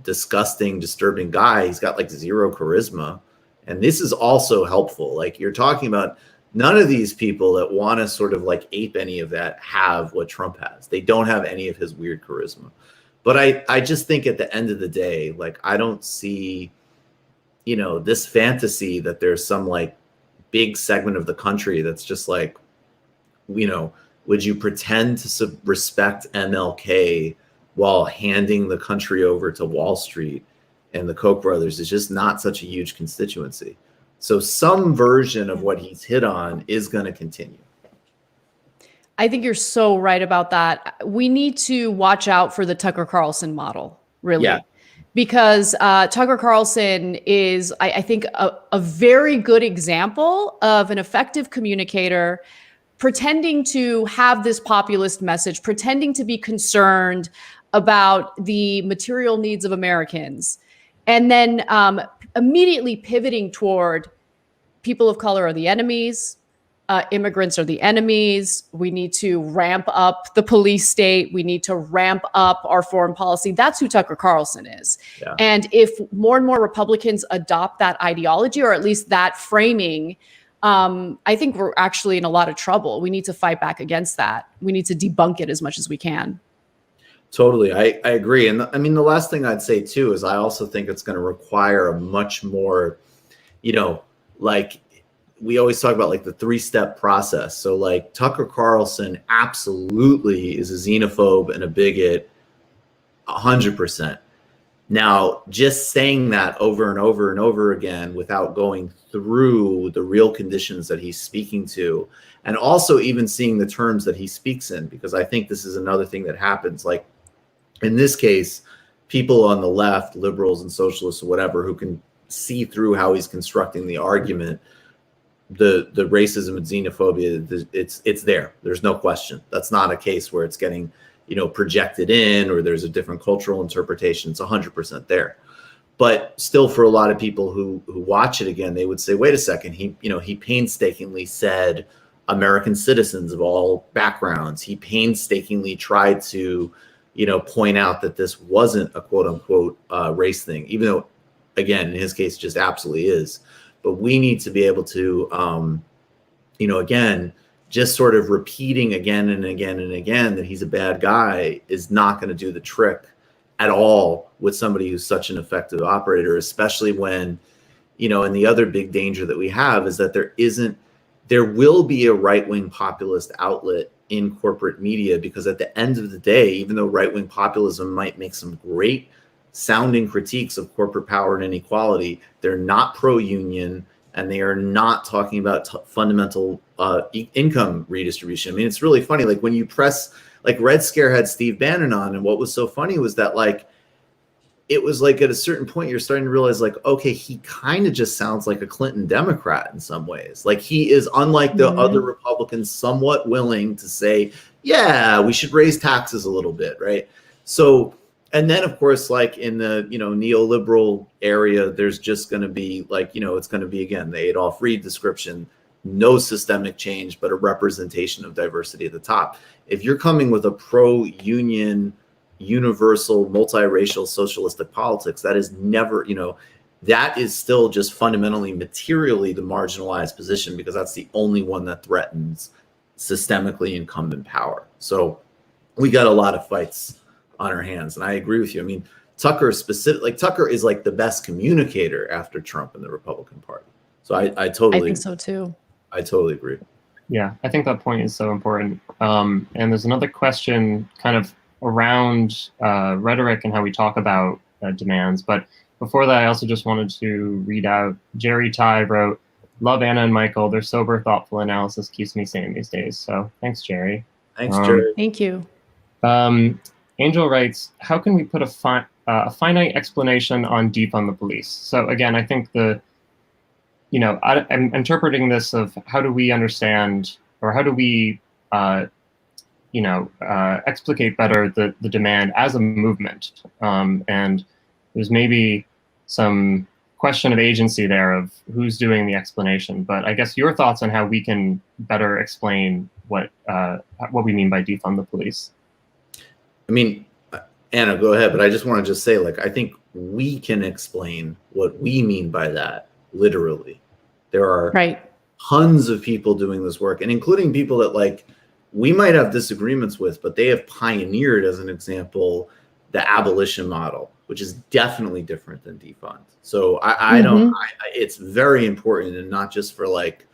disgusting, disturbing guy. He's got like zero charisma. And this is also helpful. Like, you're talking about, none of these people that want to sort of like ape any of that have what Trump has. They don't have any of his weird charisma. But I just think at the end of the day, like, I don't see, this fantasy that there's some like big segment of the country that's just like, would you pretend to respect MLK while handing the country over to Wall Street and the Koch brothers? Is just not such a huge constituency. So some version of what he's hit on is going to continue. I think you're so right about that. We need to watch out for the Tucker Carlson model, really. Yeah. Because Tucker Carlson is, I think, a very good example of an effective communicator pretending to have this populist message, pretending to be concerned about the material needs of Americans, and then immediately pivoting toward people of color are the enemies, immigrants are the enemies. We need to ramp up the police state. We need to ramp up our foreign policy. That's who Tucker Carlson is. Yeah. And if more and more Republicans adopt that ideology, or at least that framing, I think we're actually in a lot of trouble. We need to fight back against that. We need to debunk it as much as we can. Totally. I agree. And I mean, the last thing I'd say too, is I also think it's going to require a much more, like, we always talk about like the 3-step process. So like Tucker Carlson absolutely is a xenophobe and a bigot, 100%. Now, just saying that over and over and over again without going through the real conditions that he's speaking to, and also even seeing the terms that he speaks in, because I think this is another thing that happens. Like in this case, people on the left, liberals and socialists or whatever, who can see through how he's constructing the argument, the racism and xenophobia, it's there. There's no question. That's not a case where it's getting, projected in, or there's a different cultural interpretation. It's 100% there. But still, for a lot of people who watch it again, they would say, wait a second, he painstakingly said American citizens of all backgrounds. He painstakingly tried to, point out that this wasn't a quote unquote race thing, even though, again, in his case, just absolutely is. But we need to be able to, again, just sort of repeating again and again and again that he's a bad guy is not going to do the trick at all with somebody who's such an effective operator, especially when, and the other big danger that we have is that there will be a right-wing populist outlet in corporate media, because at the end of the day, even though right-wing populism might make some great sounding critiques of corporate power and inequality, they're not pro-union, and they are not talking about fundamental income redistribution. I mean, it's really funny. Like when you press, like Red Scare had Steve Bannon on, and what was so funny was that like, it was like at a certain point, you're starting to realize like, okay, he kind of just sounds like a Clinton Democrat in some ways. Like he is, unlike the other Republicans, somewhat willing to say, yeah, we should raise taxes a little bit, right? So, and then, of course, like in the, neoliberal area, there's just going to be like, it's going to be, again, the Adolph Reed description, no systemic change, but a representation of diversity at the top. If you're coming with a pro-union, universal, multiracial, socialistic politics, that is never, that is still just fundamentally, materially the marginalized position, because that's the only one that threatens systemically incumbent power. So we got a lot of fights on our hands. And I agree with you. I mean, Tucker is like the best communicator after Trump in the Republican Party. So I think so too. I totally agree. Yeah, I think that point is so important. And there's another question kind of around rhetoric and how we talk about demands. But before that, I also just wanted to read out, Jerry Ty wrote, "Love Anna and Michael. Their sober, thoughtful analysis keeps me sane these days." So thanks, Jerry. Thanks, Jerry. Thank you. Angel writes, "How can we put a finite explanation on defund the police?" So again, I think I'm interpreting this of how do we understand, or how do we, explicate better the demand as a movement. And there's maybe some question of agency there of who's doing the explanation. But I guess your thoughts on how we can better explain what we mean by defund the police. I mean, Anna, go ahead, but I just want to just say, like, I think we can explain what we mean by that, literally. There are tons of people doing this work, and including people that, like, we might have disagreements with, but they have pioneered, as an example, the abolition model, which is definitely different than defund. So it's very important, and not just for like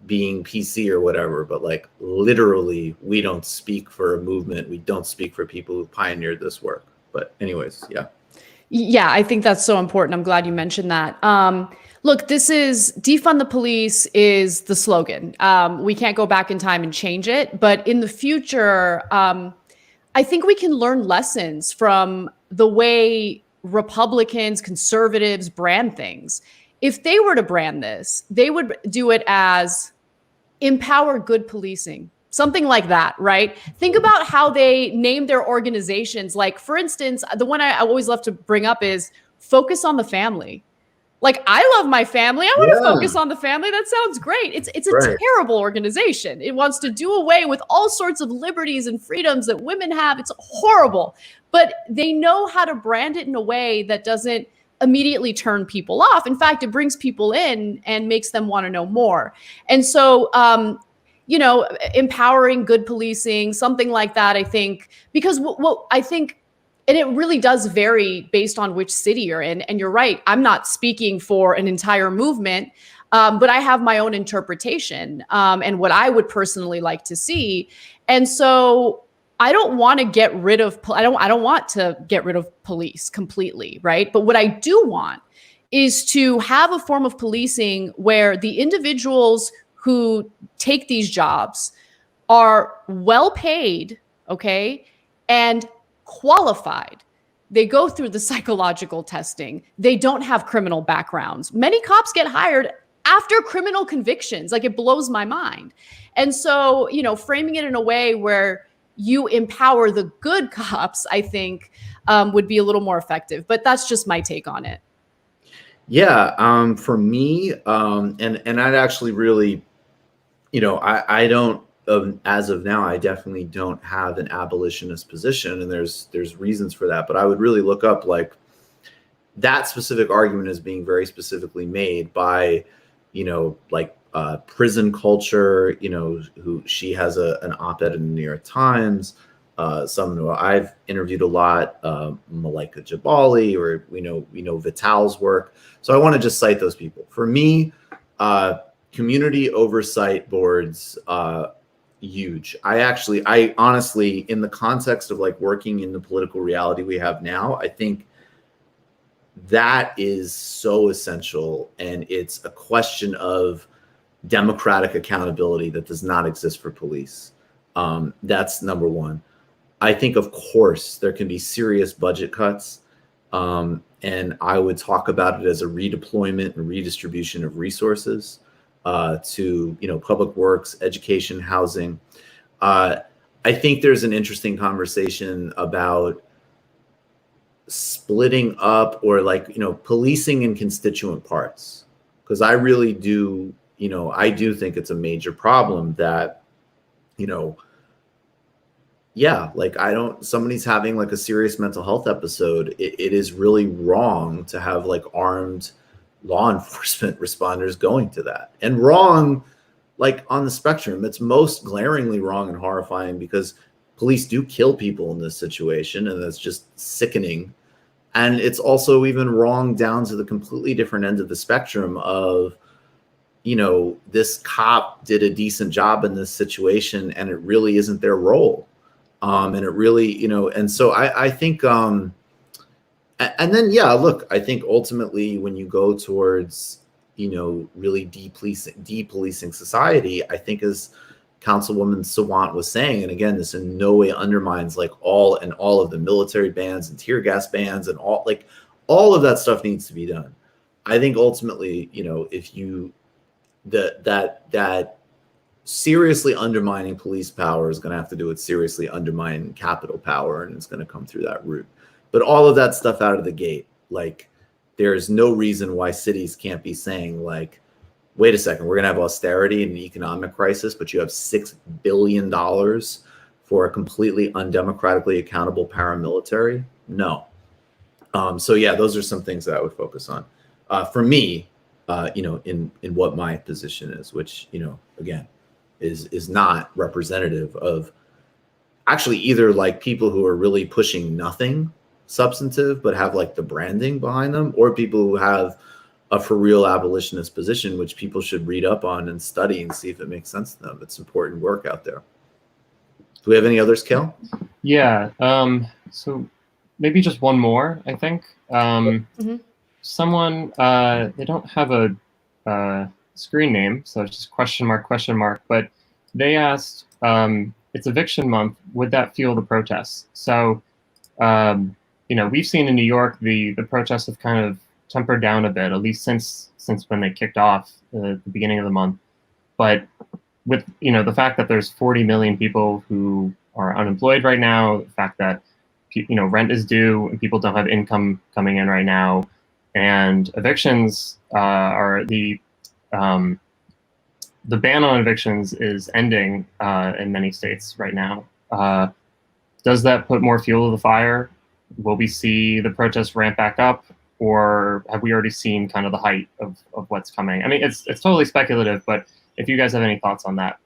being PC or whatever, but like literally, we don't speak for a movement. We don't speak for people who pioneered this work. But anyways, yeah. Yeah, I think that's so important. I'm glad you mentioned that. Look, this is defund the police is the slogan. We can't go back in time and change it. But in the future, I think we can learn lessons from the way Republicans, conservatives brand things. If they were to brand this, they would do it as empower good policing. Something like that, right? Think about how they name their organizations. Like, for instance, the one I always love to bring up is focus on the family. Like, I love my family. I want to focus on the family. That sounds great. It's a terrible organization. It wants to do away with all sorts of liberties and freedoms that women have. It's horrible. But they know how to brand it in a way that doesn't immediately turn people off. In fact, it brings people in and makes them want to know more. And so, empowering good policing, something like that, I think, because what I think, and it really does vary based on which city you're in. And you're right, I'm not speaking for an entire movement, but I have my own interpretation and what I would personally like to see. And so I don't want to get rid of, I don't want to get rid of police completely, right? But what I do want is to have a form of policing where the individuals who take these jobs are well paid, okay, and qualified. They go through the psychological testing. They don't have criminal backgrounds. Many cops get hired after criminal convictions. Like, it blows my mind. And so, framing it in a way where you empower the good cops, I think, would be a little more effective. But that's just my take on it. Yeah, for me, and I'd actually really, I don't, as of now, I definitely don't have an abolitionist position, and there's reasons for that. But I would really look up, like, that specific argument is being very specifically made by, prison culture. Who she has an op-ed in the New York Times. Someone who I've interviewed a lot, Malika Jabali, or we know Vital's work. So I want to just cite those people. For me, community oversight boards, huge. I honestly, in the context of like working in the political reality we have now, I think that is so essential, and it's a question of democratic accountability that does not exist for police. That's number one. I think, of course, there can be serious budget cuts, and I would talk about it as a redeployment and redistribution of resources to public works, education, housing. I think there's an interesting conversation about splitting up, or policing in constituent parts, because I really do, I do think it's a major problem that, somebody's having like a serious mental health episode. It is really wrong to have like armed law enforcement responders going to that, and wrong, like, on the spectrum. It's most glaringly wrong and horrifying because police do kill people in this situation, and that's just sickening. And it's also even wrong down to the completely different end of the spectrum of, this cop did a decent job in this situation, and it really isn't their role. And it really, and so I think, and then, look, I think ultimately when you go towards, really depolicing society, I think, as Councilwoman Sawant was saying, and again, this in no way undermines like all of the military bans and tear gas bans and all of that stuff needs to be done. I think ultimately, if you that seriously undermining police power is going to have to do with seriously undermining capital power, and it's going to come through that route. But all of that stuff out of the gate, like, there's no reason why cities can't be saying, like, wait a second, we're going to have austerity and an economic crisis, but you have $6 billion for a completely undemocratically accountable paramilitary? No. So yeah, those are some things that I would focus on. For me, in what my position is, which, again, is not representative of actually either like people who are really pushing nothing substantive but have like the branding behind them, or people who have a for real abolitionist position, which people should read up on and study and see if it makes sense to them. It's important work out there. Do we have any others, Kel? Yeah. So maybe just one more, I think. Someone, they don't have a screen name, so it's just question mark, but they asked, it's eviction month, would that fuel the protests? So, we've seen in New York, the protests have kind of tempered down a bit, at least since when they kicked off the beginning of the month. But with, the fact that there's 40 million people who are unemployed right now, the fact that, rent is due and people don't have income coming in right now, and evictions are the ban on evictions is ending in many states right now. Does that put more fuel to the fire? Will we see the protests ramp back up, or have we already seen kind of the height of what's coming? I mean, it's totally speculative, but if you guys have any thoughts on that.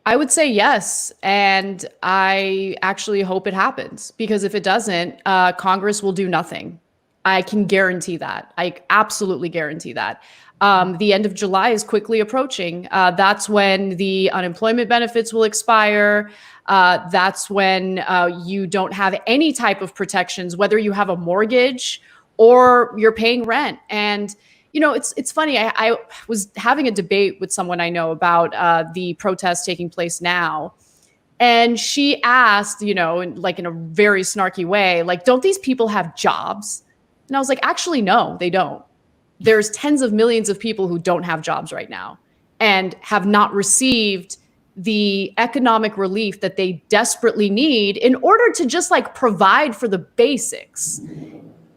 I would say yes, and I actually hope it happens, because if it doesn't, Congress will do nothing. I can guarantee that. I absolutely guarantee that. The end of July is quickly approaching. That's when the unemployment benefits will expire. That's when you don't have any type of protections, whether you have a mortgage or you're paying rent. And it's funny. I was having a debate with someone I know about the protests taking place now. And she asked, in a very snarky way, like, don't these people have jobs? And I was like, actually, no, they don't. There's tens of millions of people who don't have jobs right now and have not received the economic relief that they desperately need in order to just like provide for the basics.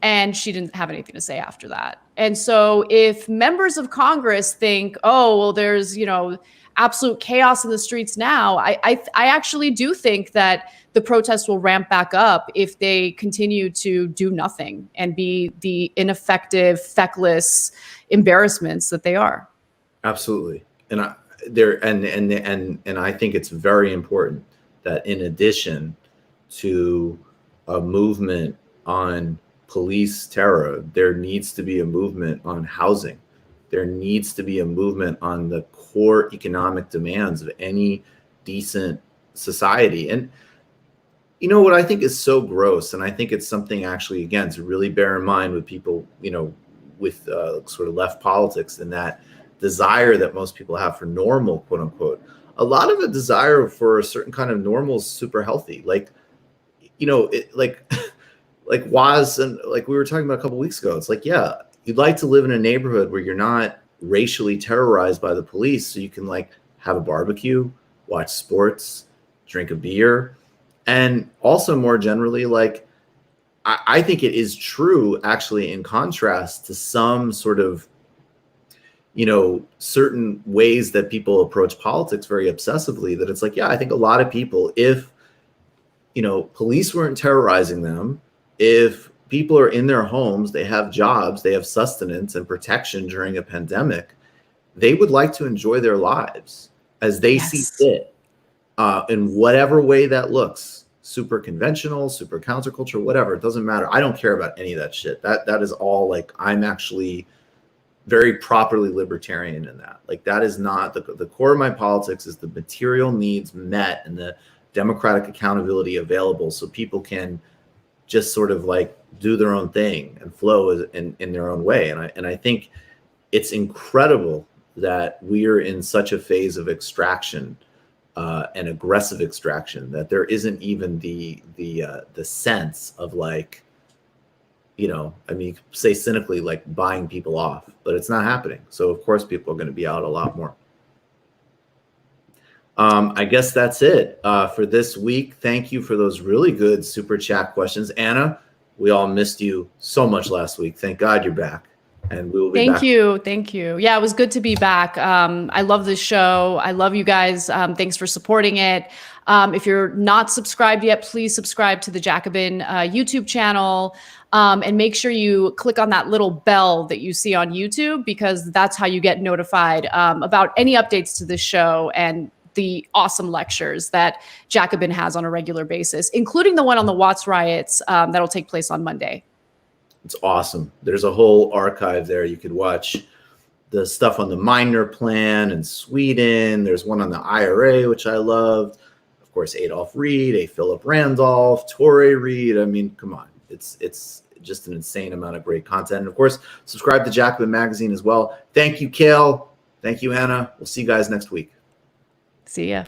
And she didn't have anything to say after that. And so if members of Congress think, oh, well, there's, absolute chaos in the streets now, I actually do think that the protests will ramp back up if they continue to do nothing and be the ineffective, feckless embarrassments that they are. Absolutely. And I think it's very important that in addition to a movement on police terror, there needs to be a movement on housing. There needs to be a movement on the core economic demands of any decent society. And what I think is so gross, and I think it's something actually, again, to really bear in mind with people, with sort of left politics, and that desire that most people have for normal, quote unquote. A lot of a desire for a certain kind of normal is super healthy. Like, like Waz, and like we were talking about a couple weeks ago, it's like, yeah, you'd like to live in a neighborhood where you're not racially terrorized by the police, so you can like have a barbecue, watch sports, drink a beer. And also more generally, like, I think it is true, actually, in contrast to some sort of, certain ways that people approach politics very obsessively, that it's like, yeah, I think a lot of people, if, police weren't terrorizing them, if people are in their homes, they have jobs, they have sustenance and protection during a pandemic, they would like to enjoy their lives as they see fit, in whatever way that looks. Super conventional, super counterculture, whatever. It doesn't matter. I don't care about any of that shit. That is all, like, I'm actually very properly libertarian in that. Like, that is not the core of my politics, is the material needs met and the democratic accountability available, so people can just sort of like do their own thing and flow in their own way. And I think it's incredible that we are in such a phase of extraction, and aggressive extraction, that there isn't even the sense of like, you know, I mean, you could say cynically, like buying people off, but it's not happening. So of course people are going to be out a lot more. I guess that's it for this week. Thank you for those really good super chat questions. Anna, we all missed you so much last week. Thank God you're back. And we will be back. Thank you. Yeah, it was good to be back. I love this show. I love you guys. Thanks for supporting it. If you're not subscribed yet, please subscribe to the Jacobin YouTube channel. And make sure you click on that little bell that you see on YouTube, because that's how you get notified about any updates to this show and the awesome lectures that Jacobin has on a regular basis, including the one on the Watts riots that'll take place on Monday. It's awesome. There's a whole archive there. You could watch the stuff on the Minor Plan in Sweden. There's one on the IRA, which I loved. Of course, Adolf Reed, A. Philip Randolph, Torrey Reed. I mean, come on. It's just an insane amount of great content. And of course, subscribe to Jacobin Magazine as well. Thank you, Kale. Thank you, Anna. We'll see you guys next week. See ya.